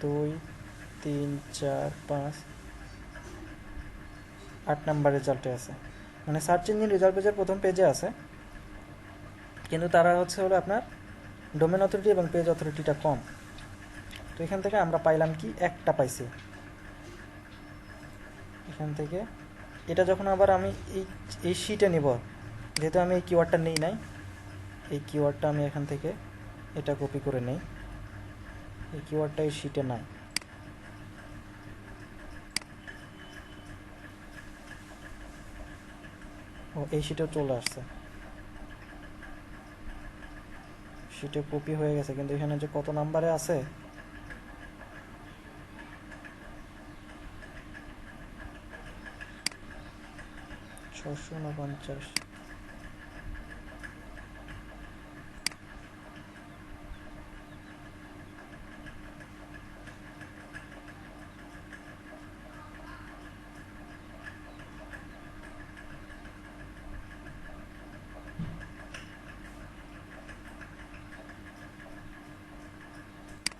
2 3 4 5 8 নাম্বার রেজাল্টে আছে। মানে সার্চ ইঞ্জিন রেজাল্ট পেজের প্রথম পেজে আছে, কিন্তু তারা হচ্ছে হলো আপনার ডোমেন অথরিটি এবং পেজ অথরিটিটা কম। তো এখান থেকে আমরা পাইলাম কি একটা পাইছি এখান থেকে। এটা যখন আবার আমি এই শিটে নিব, যেহেতু আমি এই কিওয়ার্ডটা নেই নাই, এই কিওয়ার্ডটা আমি এখান থেকে এটা কপি করে নেই, এই কিওয়ার্ডটা এই শিটে নাই। ও এই শিটেও চলে আসছে, শিটে কপি হয়ে গেছে, কিন্তু এখানে যে কত নাম্বারে আছে ছশো 49।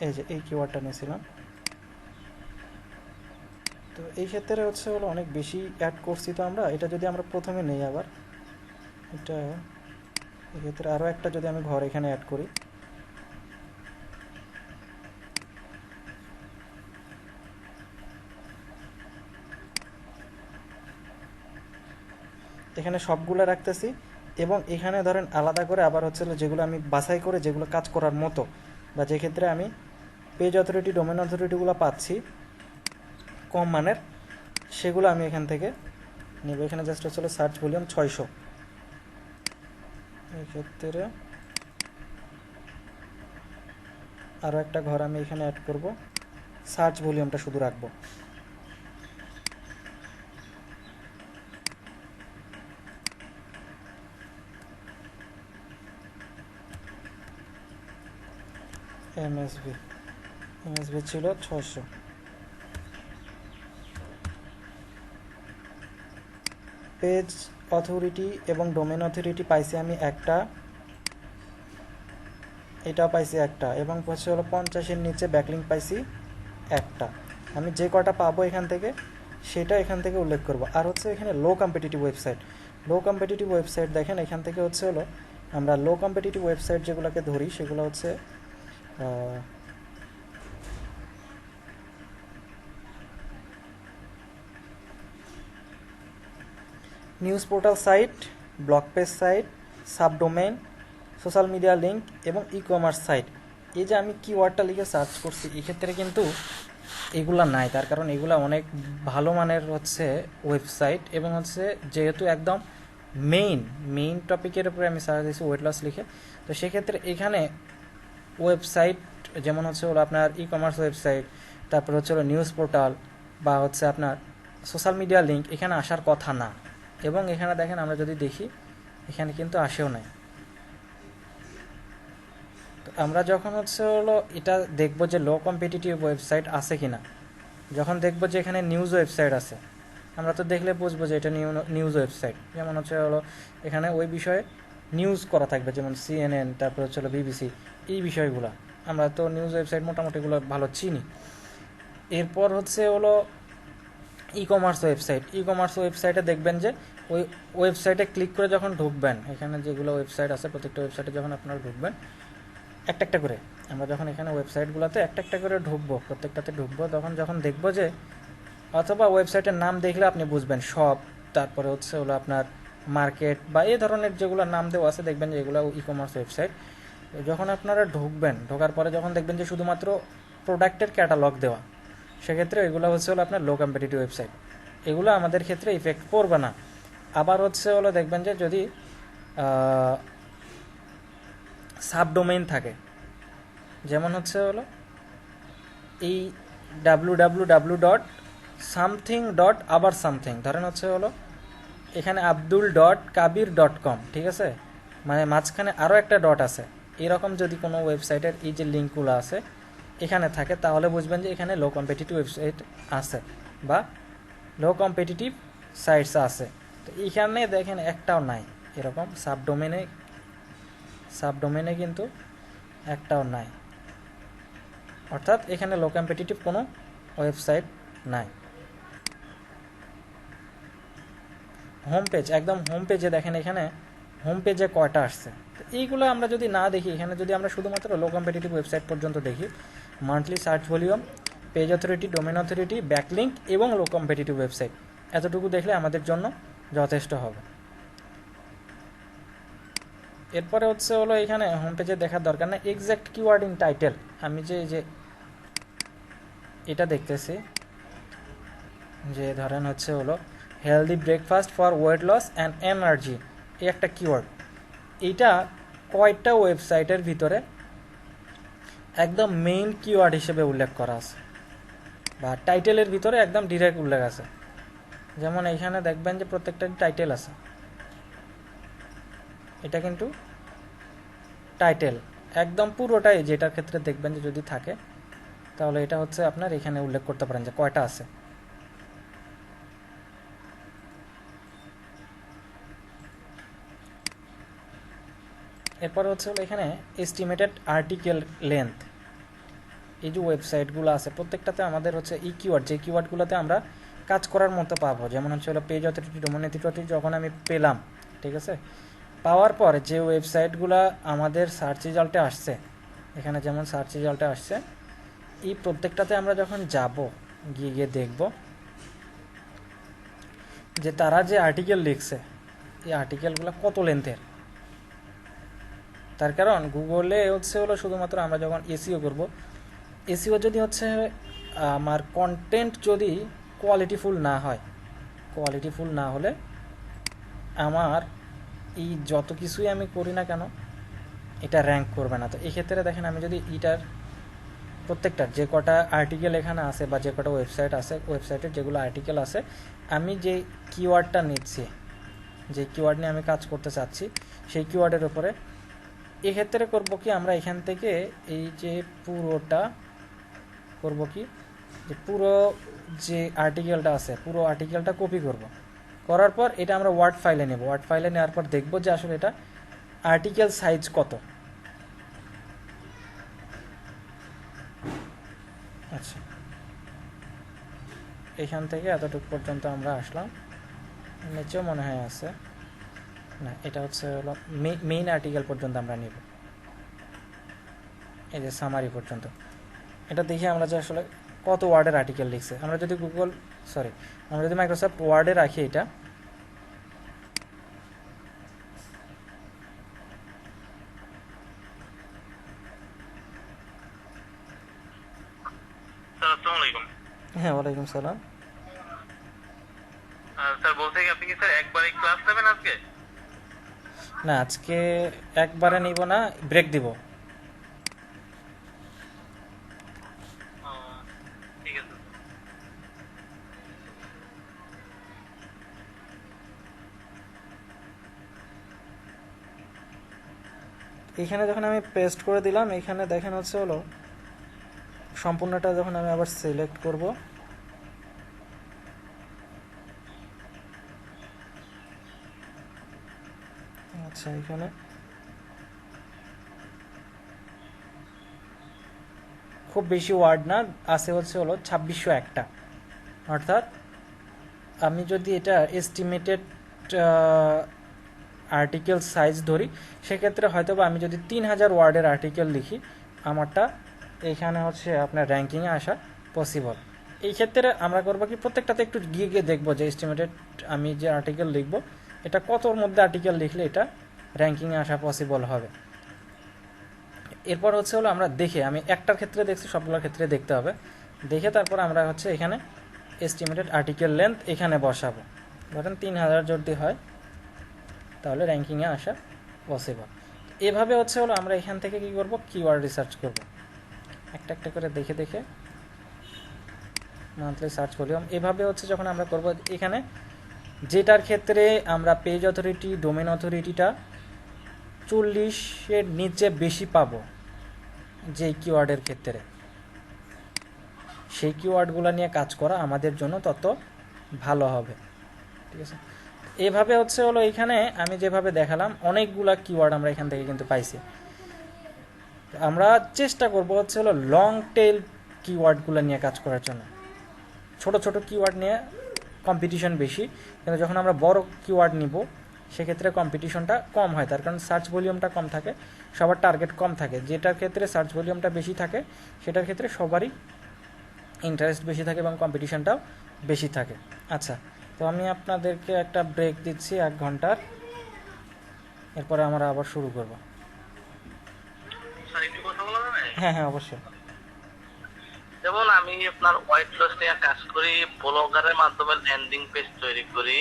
এই যে এই কিওয়ার্ডটা নিয়েছিলাম। তো এই ক্ষেত্রে হচ্ছে হলো অনেক বেশি অ্যাড করছি। তো আমরা এটা যদি আমরা প্রথমে নেই, আবার এটা এক্ষেত্রে আরও একটা যদি আমি ঘর এখানে অ্যাড করি, এখানে সবগুলো রাখতেছি এবং এখানে ধরেন আলাদা করে আবার হচ্ছে যেগুলো আমি বাছাই করে যেগুলো কাজ করার মতো, বা যে ক্ষেত্রে আমি পেজ অথরিটি ডোমেন অথরিটিগুলো পাচ্ছি কম মানের, সেগুলো আমি এখান থেকে নেব। এখানে জাস্ট হচ্ছে সার্চ ভলিউম 600, এক্ষেত্রে আরও একটা ঘর আমি এখানে অ্যাড করব, সার্চ ভলিউমটা শুধু রাখবো। এমএসভি ছিল 600। পেজ অথরিটি এবং ডোমেন অথরিটি পাইছি আমি একটা, এটাও পাইছি একটা, এবং হচ্ছে হলো 50-এর নিচে ব্যাকলিঙ্ক পাইছি একটা। আমি যে কটা পাবো এখান থেকে সেটা এখান থেকে উল্লেখ করব। আর হচ্ছে এখানে লো কম্পিটিটিভ ওয়েবসাইট দেখেন, এখান থেকে হচ্ছে হলো আমরা লো কম্পিটিটিভ ওয়েবসাইট যেগুলোকে ধরি সেগুলো হচ্ছে news portal site, blog page site, subdomain, social media link এবং ই কমার্স সাইট। এই যে আমি কিওয়ার্ডটা লিখে সার্চ করছি, এক্ষেত্রে কিন্তু এগুলা নাই, তার কারণ এগুলা অনেক ভালো মানের হচ্ছে ওয়েবসাইট, এবং হচ্ছে যেহেতু একদম মেইন টপিকের উপরে আমি সার্চ দিয়েছি ওয়েট লস লিখে। তো সেক্ষেত্রে এখানে ওয়েবসাইট যেমন হচ্ছে হলো আপনার ই কমার্স ওয়েবসাইট, তারপর হচ্ছে হলো নিউজ পোর্টাল বা হচ্ছে আপনার সোশ্যাল মিডিয়া লিঙ্ক এখানে আসার কথা না। এবং এখানে দেখেন আমরা যদি দেখি এখানে কিন্তু আসেও নাই। তো আমরা যখন হচ্ছে হলো এটা দেখবো যে লো কম্পিটিটিভ ওয়েবসাইট আছে কিনা, যখন দেখবো যে এখানে নিউজ ওয়েবসাইট আছে, আমরা তো দেখলে বুঝবো যে এটা নিউজ ওয়েবসাইট। যেমন হচ্ছে হলো এখানে ওই বিষয়ে নিউজ করা থাকবে, যেমন CNN, তারপর হচ্ছে হলো BBC, এই বিষয়গুলো আমরা তো নিউজ ওয়েবসাইট মোটামুটিগুলো ভালো চিনি। এরপর হচ্ছে হলো ই কমার্স ওয়েবসাইটে দেখবেন যে ওই ওয়েবসাইটে ক্লিক করে যখন ঢুকবেন, এখানে যেগুলো ওয়েবসাইট আছে প্রত্যেকটা ওয়েবসাইটে যখন আপনারা ঢুকবেন একটা একটা করে, আমরা যখন এখানে ওয়েবসাইটগুলোতে একটা একটা করে ঢুকবো, প্রত্যেকটাতে ঢুকবো, তখন যখন দেখবো যে, অথবা ওয়েবসাইটের নাম দেখলে আপনি বুঝবেন শপ, তারপরে হচ্ছে হলো আপনার মার্কেট বা এই ধরনের যেগুলো নাম দেওয়া আছে, দেখবেন যে এগুলো ই কমার্স ওয়েবসাইট। যখন আপনারা ঢুকবেন, ঢোকার পরে যখন দেখবেন যে শুধুমাত্র প্রোডাক্টের ক্যাটালগ দেওয়া, সেক্ষেত্রে এগুলো হচ্ছে হলো আপনার লো কম্পিটিটিভ ওয়েবসাইট। এগুলো আমাদের ক্ষেত্রে ইফেক্ট পড়বে না। আবার হচ্ছে হলো দেখবেন যে যদি সাবডোমেইন থাকে, যেমন হচ্ছে হলো এই www.something.আবার ধরেন হচ্ছে হলো এখানে abdul.kabir.com, ঠিক আছে, মানে মাঝখানে আরও একটা ডট আছে, এরকম যদি কোনো ওয়েবসাইটের এই যে লিঙ্কগুলো আছে এখানে থাকে, তাহলে বুঝবেন যে এখানে লো কম্পিটিটিভ ওয়েবসাইট আছে বা লো কম্পিটিটিভ সাইটস আছে। তো এখানে দেখেন একটাও নাই, এরকম সাবডোমেনে কিন্তু একটাও নাই, অর্থাৎ এখানে লো কম্পিটিটিভ কোনো ওয়েবসাইট নাই। হোম পেজ, একদম হোম পেজে দেখেন এখানে হোম পেজে কয়টা আসছে। তো এইগুলো আমরা যদি না দেখি, এখানে যদি আমরা শুধুমাত্র লো কম্পিটিটিভ ওয়েবসাইট পর্যন্ত দেখি, monthly search volume, page authority, domain authority, backlink এবং লো কম্পিটিটিভ ওয়েবসাইট, এতটুকু দেখলে আমাদের জন্য যথেষ্ট হবে। এরপরে হচ্ছে হলো এখানে হোম পেজে দেখার দরকার না, এক্স্যাক্ট কিওয়ার্ড ইন টাইটেল। আমি যে এটা দেখতেছি যে ধরেন হচ্ছে হলো healthy breakfast for weight loss and energy, এই একটা কিওয়ার্ড, এইটা কয়টা ওয়েবসাইটের ভিতরে একদম মেইন কিওয়ার্ড হিসেবে উল্লেখ করা আছে বা টাইটেলের ভিতরে একদম ডিরেক্ট উল্লেখ আছে। যেমন এইখানে দেখবেন যে প্রত্যেকটারই টাইটেল আছে, এটা কিন্তু টাইটেল একদম পুরোটাই, যেটার ক্ষেত্রে দেখবেন যে যদি থাকে তাহলে এটা হচ্ছে আপনার এখানে উল্লেখ করতে পারেন যে কয়টা আছে। এরপরে হচ্ছে হলো এখানে এস্টিমেটেড আর্টিকেল লেন্থ, এই যে ওয়েবসাইটগুলো আছে প্রত্যেকটাতে আমাদের হচ্ছে এই কিওয়ার্ড, যে কিওয়ার্ডগুলোতে আমরা কাজ করার মতো পাবো, যেমন হচ্ছে হলো পেজ অথরিটি, ডোমেন অথরিটি যখন আমি পেলাম, ঠিক আছে, পাওয়ার পর যে ওয়েবসাইটগুলো আমাদের সার্চ রেজাল্টে আসছে, এখানে যেমন সার্চ রেজাল্টে আসছে, এই প্রত্যেকটাতে আমরা যখন যাব গিয়ে দেখব যে তারা যে আর্টিকেল লিখছে এই আর্টিকেলগুলো কত লেন্থের। তার কারণ গুগলে হচ্ছে হলো শুধুমাত্র আমরা যখন এসইও করব, এসইও যদি হচ্ছে আমার কন্টেন্ট যদি কোয়ালিটিফুল না হলে আমার এই যত কিছুই আমি করি না কেন এটা র্যাঙ্ক করবে না। তো এই ক্ষেত্রে দেখেন আমি যদি এটার প্রত্যেকটার যে কটা আর্টিকেল এখানে আছে বা যে কটা ওয়েবসাইট আছে, ওয়েবসাইটের যেগুলো আর্টিকেল আছে, আমি যে কিওয়ার্ডটা নিচ্ছি, যে কিওয়ার্ড নিয়ে আমি কাজ করতে চাচ্ছি, সেই কিওয়ার্ডের উপরে এক্ষেত্রে করব কি আমরা এখান থেকে এই যে পুরোটা করব কি, যে পুরো যে আর্টিকেলটা আছে পুরো আর্টিকেলটা কপি করব, করার পর এটা আমরা ওয়ার্ড ফাইলে নেব, ওয়ার্ড ফাইলে নেওয়ার পর দেখব যে আসলে এটা আর্টিকেল সাইজ কত। আচ্ছা, এখান থেকে এতটুকু পর্যন্ত আমরা আসলাম, নিচেও মনে হয় আছে না, এটা হচ্ছে হলো মেইন আর্টিকেল পর্যন্ত আমরা নেব, এই যে সামারি পর্যন্ত। এটা দেখে আমরা যে আসলে কত ওয়ার্ডের আর্টিকেল লিখছে, আমরা যদি আমরা যদি মাইক্রোসফট ওয়ার্ডে রাখি এটা, হ্যাঁ ওয়ালাইকুম সালাম। স্যার বলতে কি আপনি কি স্যার একবারে ক্লাস নেবেন আজকে? না, আজকে একবারে নিব না, ব্রেক দিব। ঠিক আছে। এখানে যখন আমি পেস্ট করে দিলাম, এখানে দেখেন হচ্ছে হলো সম্পূর্ণটা যখন আমি আবার সিলেক্ট করব, আচ্ছা এখানে খুব বেশি ওয়ার্ড না আছে, হচ্ছে হলো 2601টা, অর্থাৎ আমি যদি এটা এস্টিমেটেড আর্টিকেল সাইজ ধরি, সেক্ষেত্রে হয়তো বা আমি যদি 3000 ওয়ার্ডের আর্টিকেল লিখি, আমারটা এইখানে হচ্ছে আপনার র্যাঙ্কিংয়ে আসা পসিবল। এই ক্ষেত্রে আমরা করবো কি, প্রত্যেকটাতে একটু গিয়ে দেখবো যে এস্টিমেটেড আমি যে আর্টিকেল লিখবো এটা কতর মধ্যে আর্টিকেল লিখলে এটা র্যাঙ্কিংয়ে আসা পসিবল হবে। এরপর হচ্ছে হলো আমরা দেখে, আমি একটার ক্ষেত্রে দেখছি, সবগুলোর ক্ষেত্রে দেখতে হবে, দেখে তারপর আমরা হচ্ছে এখানে এস্টিমেটেড আর্টিকেল লেন্থ এখানে বসাবো, ধরেন 3000 যদি হয় তাহলে র্যাঙ্কিংয়ে আসা পসিবল। এভাবে হচ্ছে হলো আমরা এখান থেকে কি করব, কিওয়ার্ড রিসার্চ করব, একটা একটা করে দেখে দেখে মান্থলি সার্চ ভলিউম। এভাবে হচ্ছে যখন আমরা করব, এখানে যেটার ক্ষেত্রে আমরা পেজ অথরিটি, ডোমেন অথরিটিটা 40-এর নিচে বেশি পাবো, যেই কিওয়ার্ডের ক্ষেত্রে, সেই কিওয়ার্ডগুলো নিয়ে কাজ করা আমাদের জন্য তত ভালো হবে। ঠিক আছে, এভাবে হচ্ছে হলো এখানে আমি যেভাবে দেখালাম অনেকগুলা কিওয়ার্ড আমরা এখান থেকে কিন্তু পাইছি। আমরা চেষ্টা করব হচ্ছে হলো লং টেল কিওয়ার্ডগুলো নিয়ে কাজ করার জন্য। ছোট ছোট কিওয়ার্ড নিয়ে কম্পিটিশন বেশি, কিন্তু যখন আমরা বড় কিওয়ার্ড নিব সেক্ষেত্রে কম্পিটিশনটা কম হয়, তার কারণ সার্চ ভলিউমটা কম থাকে, সবার টার্গেট কম থাকে। যেটার ক্ষেত্রে সার্চ ভলিউমটা বেশি থাকে সেটার ক্ষেত্রে সবারই ইন্টারেস্ট বেশি থাকে এবং কম্পিটিশনটাও বেশি থাকে। আচ্ছা, তো আমি আপনাদেরকে একটা ব্রেক দিচ্ছি 1 ঘন্টার, এরপরে আমরা আবার শুরু করব। স্যার একটু কথা বলা যাবে? হ্যাঁ হ্যাঁ অবশ্যই। যেমন আমি আপনার ওয়েট লস নিয়ে কাজ করি, ব্লগারের মাধ্যমে ল্যান্ডিং পেজ তৈরি করি,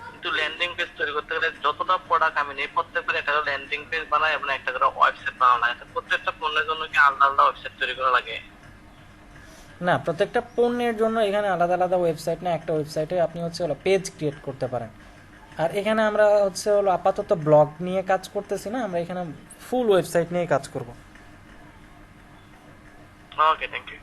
কিন্তু ল্যান্ডিং পেজ তৈরি করতে গেলে যতটা প্রোডাক্ট আমি নিই প্রত্যেকবার একটা করে ল্যান্ডিং পেজ বানাই এবং একটা করে ওয়েবসাইট বানানো লাগে। প্রত্যেকটা পণ্যের জন্য কি আলাদা আলাদা ওয়েবসাইট তৈরি করা লাগে? না, প্রত্যেকটা পণ্যের জন্য এখানে আলাদা আলাদা ওয়েবসাইট না, একটা ওয়েবসাইটে আপনি হচ্ছে হলো পেজ ক্রিয়েট করতে পারেন। আর এখানে আমরা হচ্ছে হলো আপাতত ব্লগ নিয়ে কাজ করতেছি না, আমরা এখানে ফুল ওয়েবসাইট নিয়ে কাজ করব। ওকে, থ্যাংক ইউ।